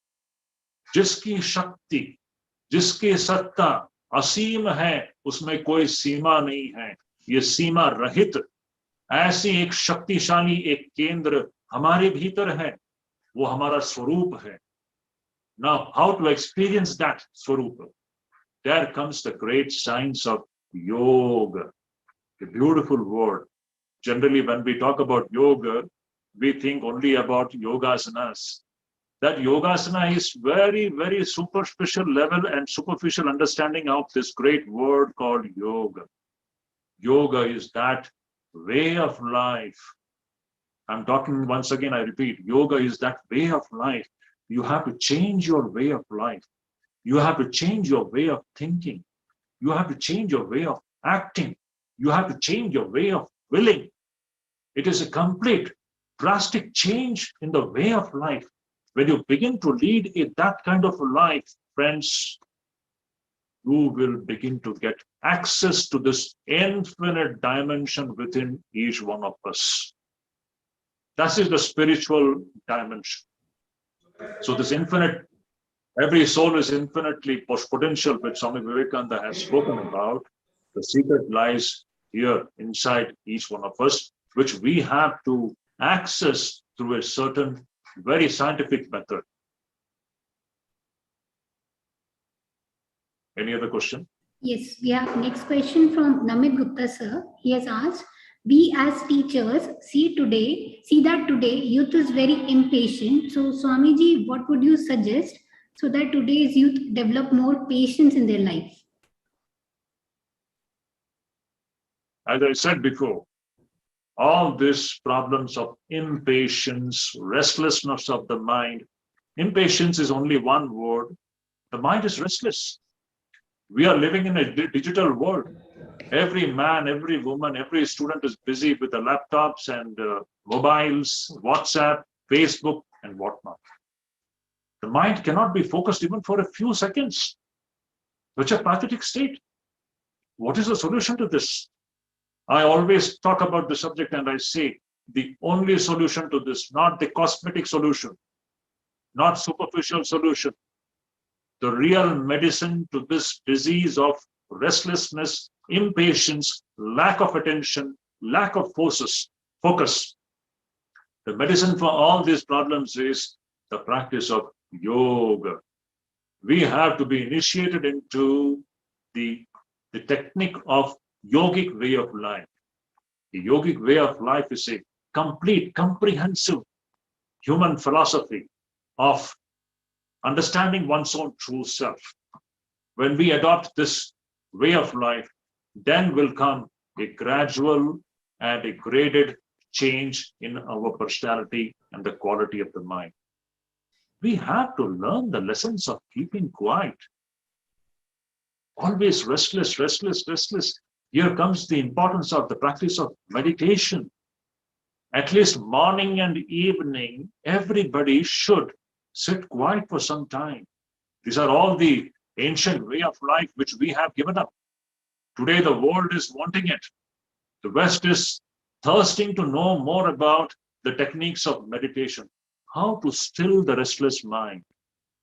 Speaker 1: जिसकी शक्ति, जिसकी सत्ता असीम है, उसमें कोई सीमा नहीं है. ये सीमा रहित ऐसी एक शक्तिशाली एक केंद्र हमारे भीतर है, वो हमारा स्वरूप है. Now, how to experience that swarupa? There comes the great science of yoga, a beautiful word. Generally, when we talk about yoga, we think only about yogasanas. That yogasana is very, very superficial level and superficial understanding of this great word called yoga. Yoga is that way of life. I'm talking once again, I repeat, yoga is that way of life. You have to change your way of life. You have to change your way of thinking. You have to change your way of acting. You have to change your way of willing. It is a complete, drastic change in the way of life. When you begin to lead that kind of a life, friends, you will begin to get access to this infinite dimension within each one of us. That is the spiritual dimension. So this infinite, every soul is infinitely potential, which Swami Vivekananda has spoken about. The secret lies here inside each one of us. which we have to access through a certain very scientific method. Any other question?
Speaker 5: Yes, we have next question from Namit Gupta sir. He has asked, we as teachers see that today youth is very impatient. So Swamiji, what would you suggest so that today's youth develop more patience in their life?
Speaker 1: As I said before, all these problems of impatience, restlessness of the mind, impatience is only one word. The mind is restless. We are living in a digital world. Every man, every woman, every student is busy with the laptops and mobiles, WhatsApp, Facebook, and whatnot. The mind cannot be focused even for a few seconds. Such a pathetic state. What is the solution to this? I always talk about the subject and I say the only solution to this, not the cosmetic solution, not superficial solution. The real medicine to this disease of restlessness, impatience, lack of attention, lack of focus. The medicine for all these problems is the practice of yoga. We have to be initiated into the technique of yogic way of life. The yogic way of life is a complete, comprehensive human philosophy of understanding one's own true self. When we adopt this way of life, then will come a gradual and a graded change in our personality and the quality of the mind. We have to learn the lessons of keeping quiet. Always restless, restless, restless. Here comes the importance of the practice of meditation. At least morning and evening, everybody should sit quiet for some time. These are all the ancient way of life which we have given up. Today, the world is wanting it. The West is thirsting to know more about the techniques of meditation. How to still the restless mind.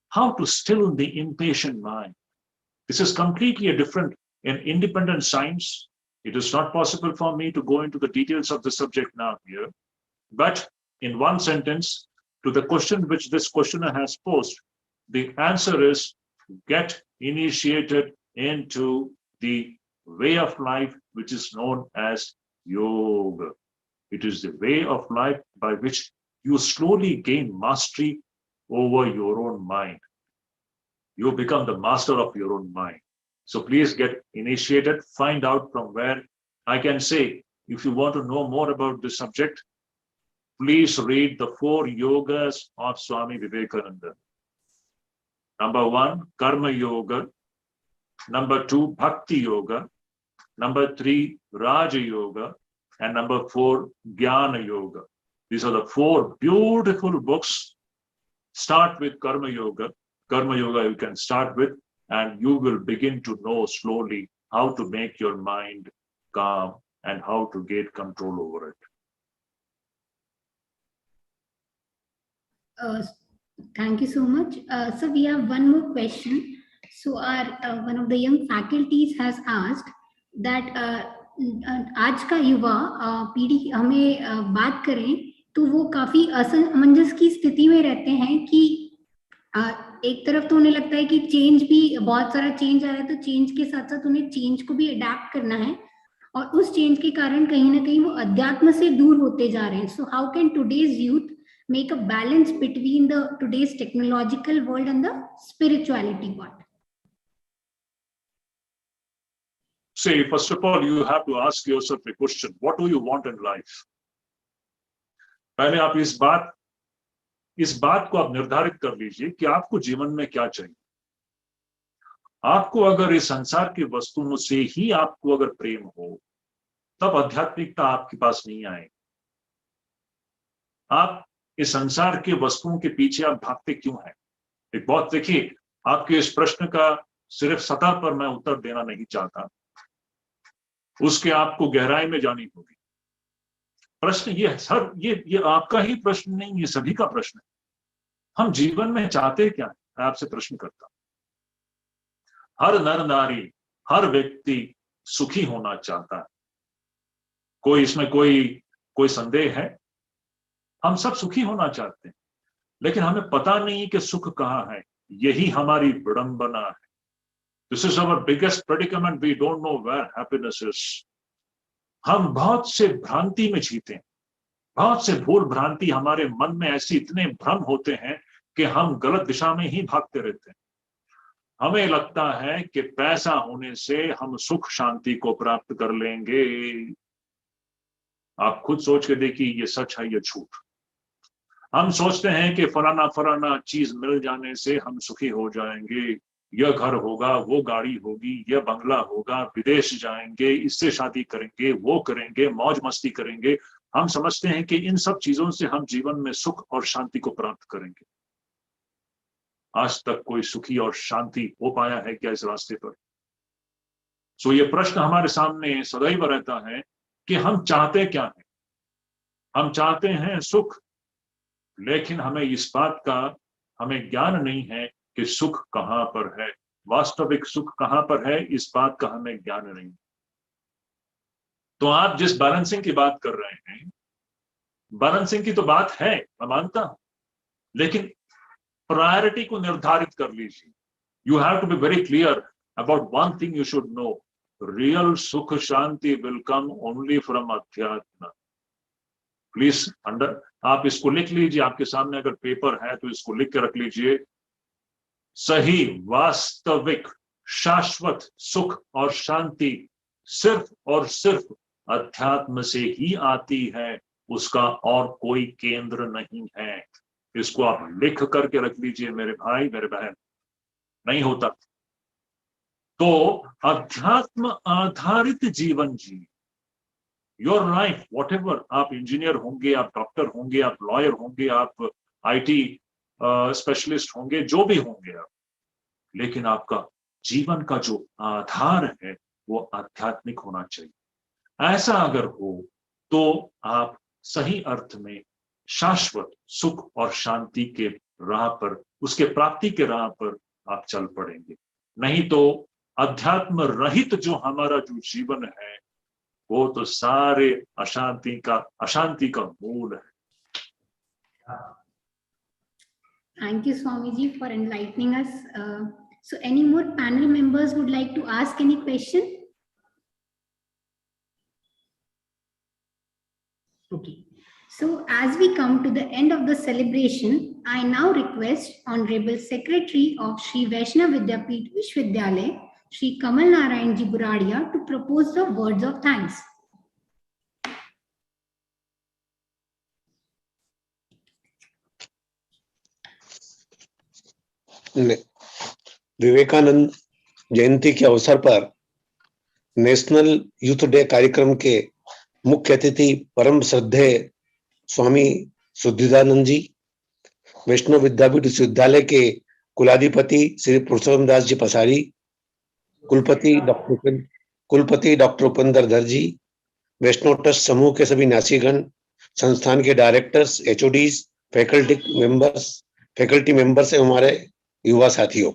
Speaker 1: How to still the impatient mind. This is completely a different and independent science. It is not possible for me to go into the details of the subject now here. But in one sentence, to the question which this questioner has posed, the answer is get initiated into the way of life which is known as yoga. It is the way of life by which you slowly gain mastery over your own mind. You become the master of your own mind. So please get initiated, find out from where. I can say, if you want to know more about this subject, please read the 4 yogas of Swami Vivekananda. Number 1, Karma Yoga. Number 2, Bhakti Yoga. Number 3, Raja Yoga. And number 4, Jnana Yoga. These are the 4 beautiful books. Start with Karma Yoga. Karma Yoga you can start with, and you will begin to know slowly how to make your mind calm and how to get control over it.
Speaker 5: Thank you so much. So we have one more question. So our one of the young faculties has asked that आज का युवा पीढ़ी हमें बात करें तो वो काफी असमंजस की स्थिति में रहते हैं कि एक तरफ तो उन्हें लगता है कि चेंज भी बहुत सारा चेंज आ रहा है, तो चेंज के साथ साथ उन्हें चेंज को भी अडेप्ट करना है और उस चेंज के कारण कहीं ना कहीं वो अध्यात्म से दूर होते जा रहे हैं. So how can today's youth make a balance between the today's technological world and the spirituality part?
Speaker 1: See, first of all, you have to ask yourself a question. What do you want in life? पहले आप इस बात को आप निर्धारित कर लीजिए कि आपको जीवन में क्या चाहिए. आपको अगर इस संसार की वस्तुओं से ही आपको अगर प्रेम हो, तब आध्यात्मिकता आपके पास नहीं आएगी. आप इस संसार के वस्तुओं के पीछे आप भागते क्यों हैं? एक बात देखिए, आपके इस प्रश्न का सिर्फ सतह पर मैं उत्तर देना नहीं चाहता, उसके आपको गहराई में जानी होगी. प्रश्न ये है सर, ये आपका ही प्रश्न नहीं, ये सभी का प्रश्न है. हम जीवन में चाहते क्या है? मैं आपसे प्रश्न करता हूं. हर नर नारी, हर व्यक्ति सुखी होना चाहता है. कोई इसमें कोई कोई संदेह है? हम सब सुखी होना चाहते हैं, लेकिन हमें पता नहीं कि सुख कहाँ है। यही हमारी विडंबना है। This is our biggest predicament, we don't know where happiness is. हम बहुत से भ्रांति में जीते हैं, बहुत से भूल भ्रांति हमारे मन में ऐसी इतने भ्रम होते हैं कि हम गलत दिशा में ही भागते रहते हैं। हमें लगता है कि पैसा होने से हम सुख शांति को प्राप्त कर लेंगे। आप खुद सोच के देखिए, ये सच है ये झूठ। हम सोचते हैं कि फलाना फलाना चीज मिल जाने से हम सुखी हो जाएंगे, यह घर होगा, वो गाड़ी होगी, यह बंगला होगा, विदेश जाएंगे, इससे शादी करेंगे, वो करेंगे, मौज मस्ती करेंगे। हम समझते हैं कि इन सब चीजों से हम जीवन में सुख और शांति को प्राप्त करेंगे। आज तक कोई सुखी और शांति हो पाया है क्या इस रास्ते पर? सो ये प्रश्न हमारे सामने सदैव रहता है कि हम चाहते क्या हैं। हम चाहते हैं सुख, लेकिन हमें इस बात का हमें ज्ञान नहीं है कि सुख कहाँ पर है, वास्तविक सुख कहाँ पर है, इस बात का हमें ज्ञान नहीं। तो आप जिस बैलेंसिंग की बात कर रहे हैं, बैलेंसिंग की तो बात है, मैं मानता हूं, लेकिन प्रायोरिटी को निर्धारित कर लीजिए। You have to be very clear about one thing you should know, real सुख शांति विल कम ओनली फ्रॉम अध्यात्म। प्लीज आप इसको लिख लीजिए, आपके सामने अगर पेपर है तो इसको लिख के रख लीजिए। सही वास्तविक शाश्वत सुख और शांति सिर्फ और सिर्फ अध्यात्म से ही आती है, उसका और कोई केंद्र नहीं है। इसको आप लिख करके रख लीजिए मेरे भाई मेरे बहन, नहीं होता। तो अध्यात्म आधारित जीवन जी, योर लाइफ वॉट एवर, आप इंजीनियर होंगे, आप डॉक्टर होंगे, आप लॉयर होंगे, आप आईटी स्पेशलिस्ट होंगे, जो भी होंगे आप, लेकिन आपका जीवन का जो आधार है वो आध्यात्मिक होना चाहिए। ऐसा अगर हो तो आप सही अर्थ में शाश्वत सुख और शांति के राह पर, उसके प्राप्ति के राह पर आप चल पड़ेंगे। नहीं तो अध्यात्म रहित जो हमारा जो जीवन है वो तो सारे अशांति का मूल है।
Speaker 5: Thank you, Swamiji, for enlightening us. So any more panel members would like to ask any question? Okay. So as we come to the end of the celebration, I now request Honorable Secretary of Shri Vaishnav Vidyapeeth Vishwavidyalaya, Shri Kamal Narayan Ji Buradia, to propose the words of thanks.
Speaker 4: Vivekananda जयंती के अवसर पर national youth day कार्यक्रम के मुख्य अतिथि परम श्रद्धेय स्वामी शुद्धिदानंद जी, वैष्णव विद्यापीठ विश्वविद्यालय के कुलाधिपति श्री पुरुषोत्तम दास जी पसारी, कुलपति डॉक्टर उपेंद्र धर जी, वैष्णव ट्रस्ट समूह के सभी न्यासीगण, संस्थान के डायरेक्टर्स, एचओडीज, फैकल्टी मेंबर्स एवं हमारे युवा साथियों,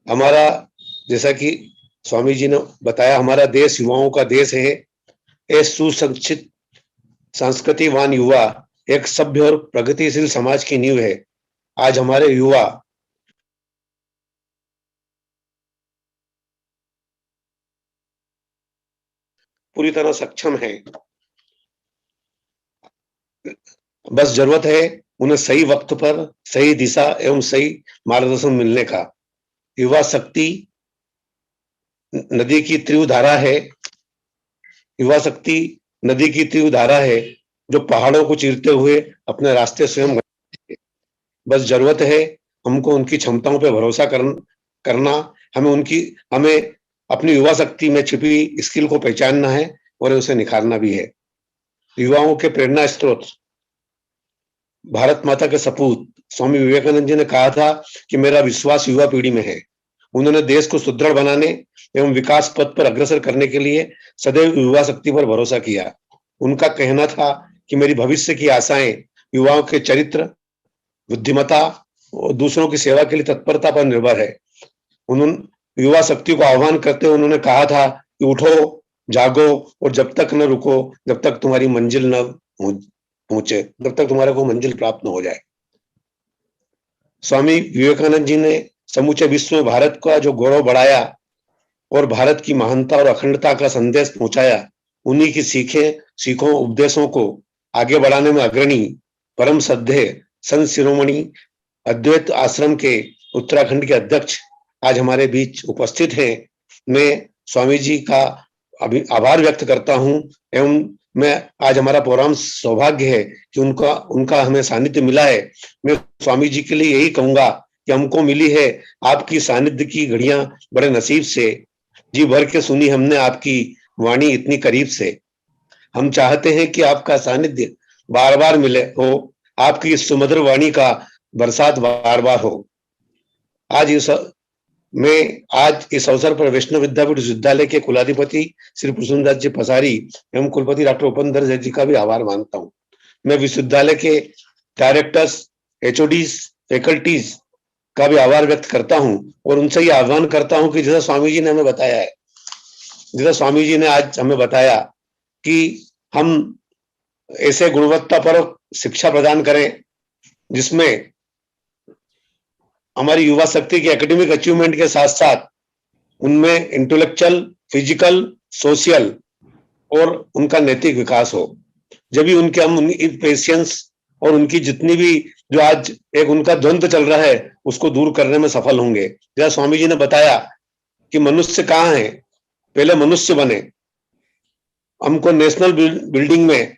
Speaker 4: हमारा जैसा कि स्वामी जी ने बताया, हमारा देश युवाओं का देश है। एक सुशिक्षित संस्कृतिवान युवा एक सभ्य और प्रगतिशील समाज की नींव है। आज हमारे युवा पूरी तरह सक्षम है, बस जरूरत है उन्हें सही वक्त पर सही दिशा एवं सही मार्गदर्शन मिलने का। युवा शक्ति नदी की तीव्र धारा है, युवा शक्ति नदी की तीव्र धारा है जो पहाड़ों को चीरते हुए अपने रास्ते स्वयं, बस जरूरत है हमको उनकी क्षमताओं पर भरोसा करना। हमें अपनी युवा शक्ति में छिपी स्किल को पहचानना है और उसे निखारना भी है। युवाओं के प्रेरणा स्रोत भारत माता के सपूत स्वामी विवेकानंद जी ने कहा था कि मेरा विश्वास युवा पीढ़ी में है। उन्होंने देश को सुदृढ़ बनाने एवं विकास पथ पर अग्रसर करने के लिए सदैव युवा शक्ति पर भरोसा किया। उनका कहना था कि मेरी भविष्य की आशाएं युवाओं के चरित्र, बुद्धिमत्ता और दूसरों की सेवा के लिए तत्परता पर निर्भर है। उन्होंने युवा शक्ति को आह्वान करते हुए उन्होंने कहा था कि उठो, जागो और जब तक न रुको, जब तक तुम्हारी मंजिल न पहुंचे, जब तक तुम्हारे को मंजिल प्राप्त न हो जाए। स्वामी विवेकानंद जी ने समूचे विश्व में भारत का जो गौरव बढ़ाया और भारत की महानता और अखंडता का संदेश पहुंचाया, उन्हीं की सीखों उपदेशों को आगे बढ़ाने में अग्रणी परम श्रद्धेय संत शिरोमणि अद्वैत आश्रम के उत्तराखंड के अध्यक्ष आज हमारे बीच उपस्थित हैं। मैं स्वामी जी का आभार व्यक्त करता हूं एवं मैं आज हमारा परम सौभाग्य है कि उनका हमें सानिध्य मिला है। मैं स्वामी जी के लिए यही कहूंगा कि हमको मिली है आपकी सानिध्य की घड़ियां बड़े नसीब से। जी भर के सुनी हमने आपकी वाणी इतनी करीब से। हम चाहते हैं कि आपका सानिध्य बार बार मिले हो, आपकी इस सुमधुर वाणी का बरसात बार बार हो। आज इस अवसर पर वैष्णव विद्यापीठ विश्वविद्यालय के कुलाधिपति श्री प्रसूनदास जी पसारी एवं कुलपति डॉक्टर उपेंद्र जी का भी आभार मानता हूँ। मैं विश्वविद्यालय के डायरेक्टर्स, एचओडीज, फैकल्टीज का भी आभार व्यक्त करता हूँ और उनसे ये आह्वान करता हूँ कि जैसा स्वामी जी ने हमें बताया है, जैसा स्वामी जी ने आज हमें बताया कि हम ऐसे गुणवत्ता पर शिक्षा प्रदान करें जिसमें हमारी युवा शक्ति की एकेडमिक अचीवमेंट के साथ साथ उनमें इंटेलेक्चुअल, फिजिकल, सोशल और उनका नैतिक विकास हो। जब भी हम उनकी पेशेंस और उनकी जितनी भी जो आज एक उनका द्वंद्व चल रहा है उसको दूर करने में सफल होंगे। जैसा स्वामी जी ने बताया कि मनुष्य कहाँ है, पहले मनुष्य बने। हमको नेशनल बिल्डिंग में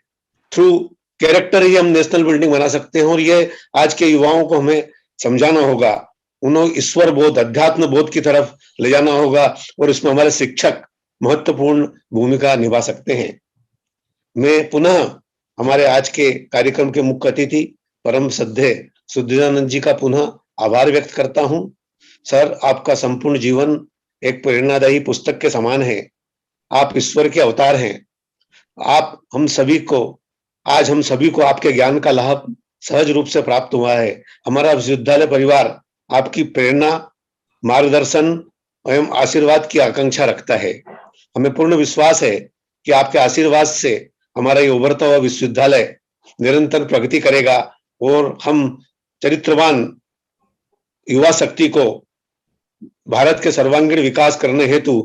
Speaker 4: थ्रू कैरेक्टर ही हम नेशनल बिल्डिंग बना सकते हैं और ये आज के युवाओं को हमें समझाना होगा। उन्हें ईश्वर बोध, अध्यात्म बोध की तरफ ले जाना होगा और इसमें हमारे शिक्षक महत्वपूर्ण भूमिका निभा सकते हैं। मैं पुनः हमारे आज के कार्यक्रम के मुख्य अतिथि परम श्रद्धेय सुधीरानंद जी का पुनः आभार व्यक्त करता हूं। सर, आपका संपूर्ण जीवन एक प्रेरणादायी पुस्तक के समान है। आप ईश्वर के अवतार हैं। हम सभी को आपके ज्ञान का लाभ सहज रूप से प्राप्त हुआ है। हमारा विश्वविद्यालय परिवार आपकी प्रेरणा, मार्गदर्शन एवं आशीर्वाद की आकांक्षा रखता है। हमें पूर्ण विश्वास है कि आपके आशीर्वाद से हमारा ये उभरता हुआ विश्वविद्यालय निरंतर प्रगति करेगा और हम चरित्रवान युवा शक्ति को भारत के सर्वांगीण विकास करने हेतु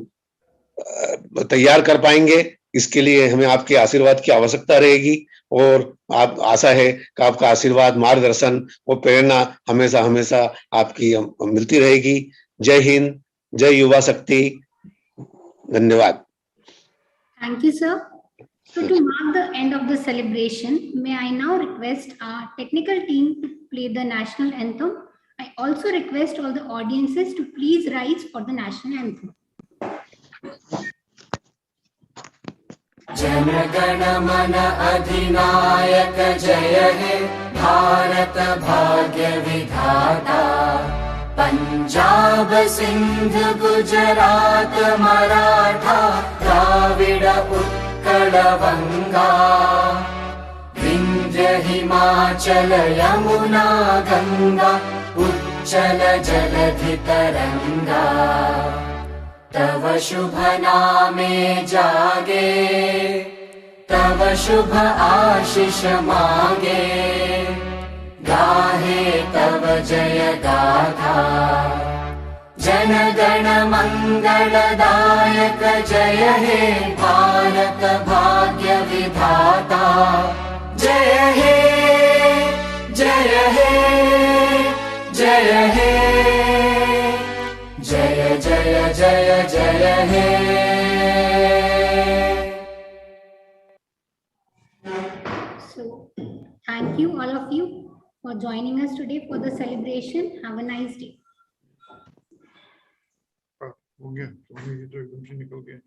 Speaker 4: तैयार कर पाएंगे। इसके लिए हमें आपके आशीर्वाद की आवश्यकता रहेगी और आशा है कि आपका आशीर्वाद, मार्गदर्शन और प्रेरणा हमेशा हमेशा आपकी मिलती रहेगी। जय हिंद, जय युवा शक्ति। धन्यवाद।
Speaker 5: Thank you, sir. So to mark the end of the celebration, may I now request our technical team to play the national anthem. I also request all the audiences to please rise for the national anthem.
Speaker 7: Jana Gana मन अधिनायक जय हे भारत भाग्य विधाता। पंजाब सिंध गुजरात मराठा द्राविड उत्कल बंगा। विंध्य हिमाचल यमुना गंगा उच्चल जलधि तरंगा। तव शुभ नामे जागे, तव शुभ आशीष मांगे। गाहे तव जय गाथा, जन गण मंगलदायक जय हे भारत भाग्य विधाता। जय हे, जय हे, जय हे, जय जय जय जय हे।
Speaker 5: So thank you all of you for joining us today for the celebration. Have a nice day.
Speaker 2: हो गया, तो ये तो एकदम से निकल गया।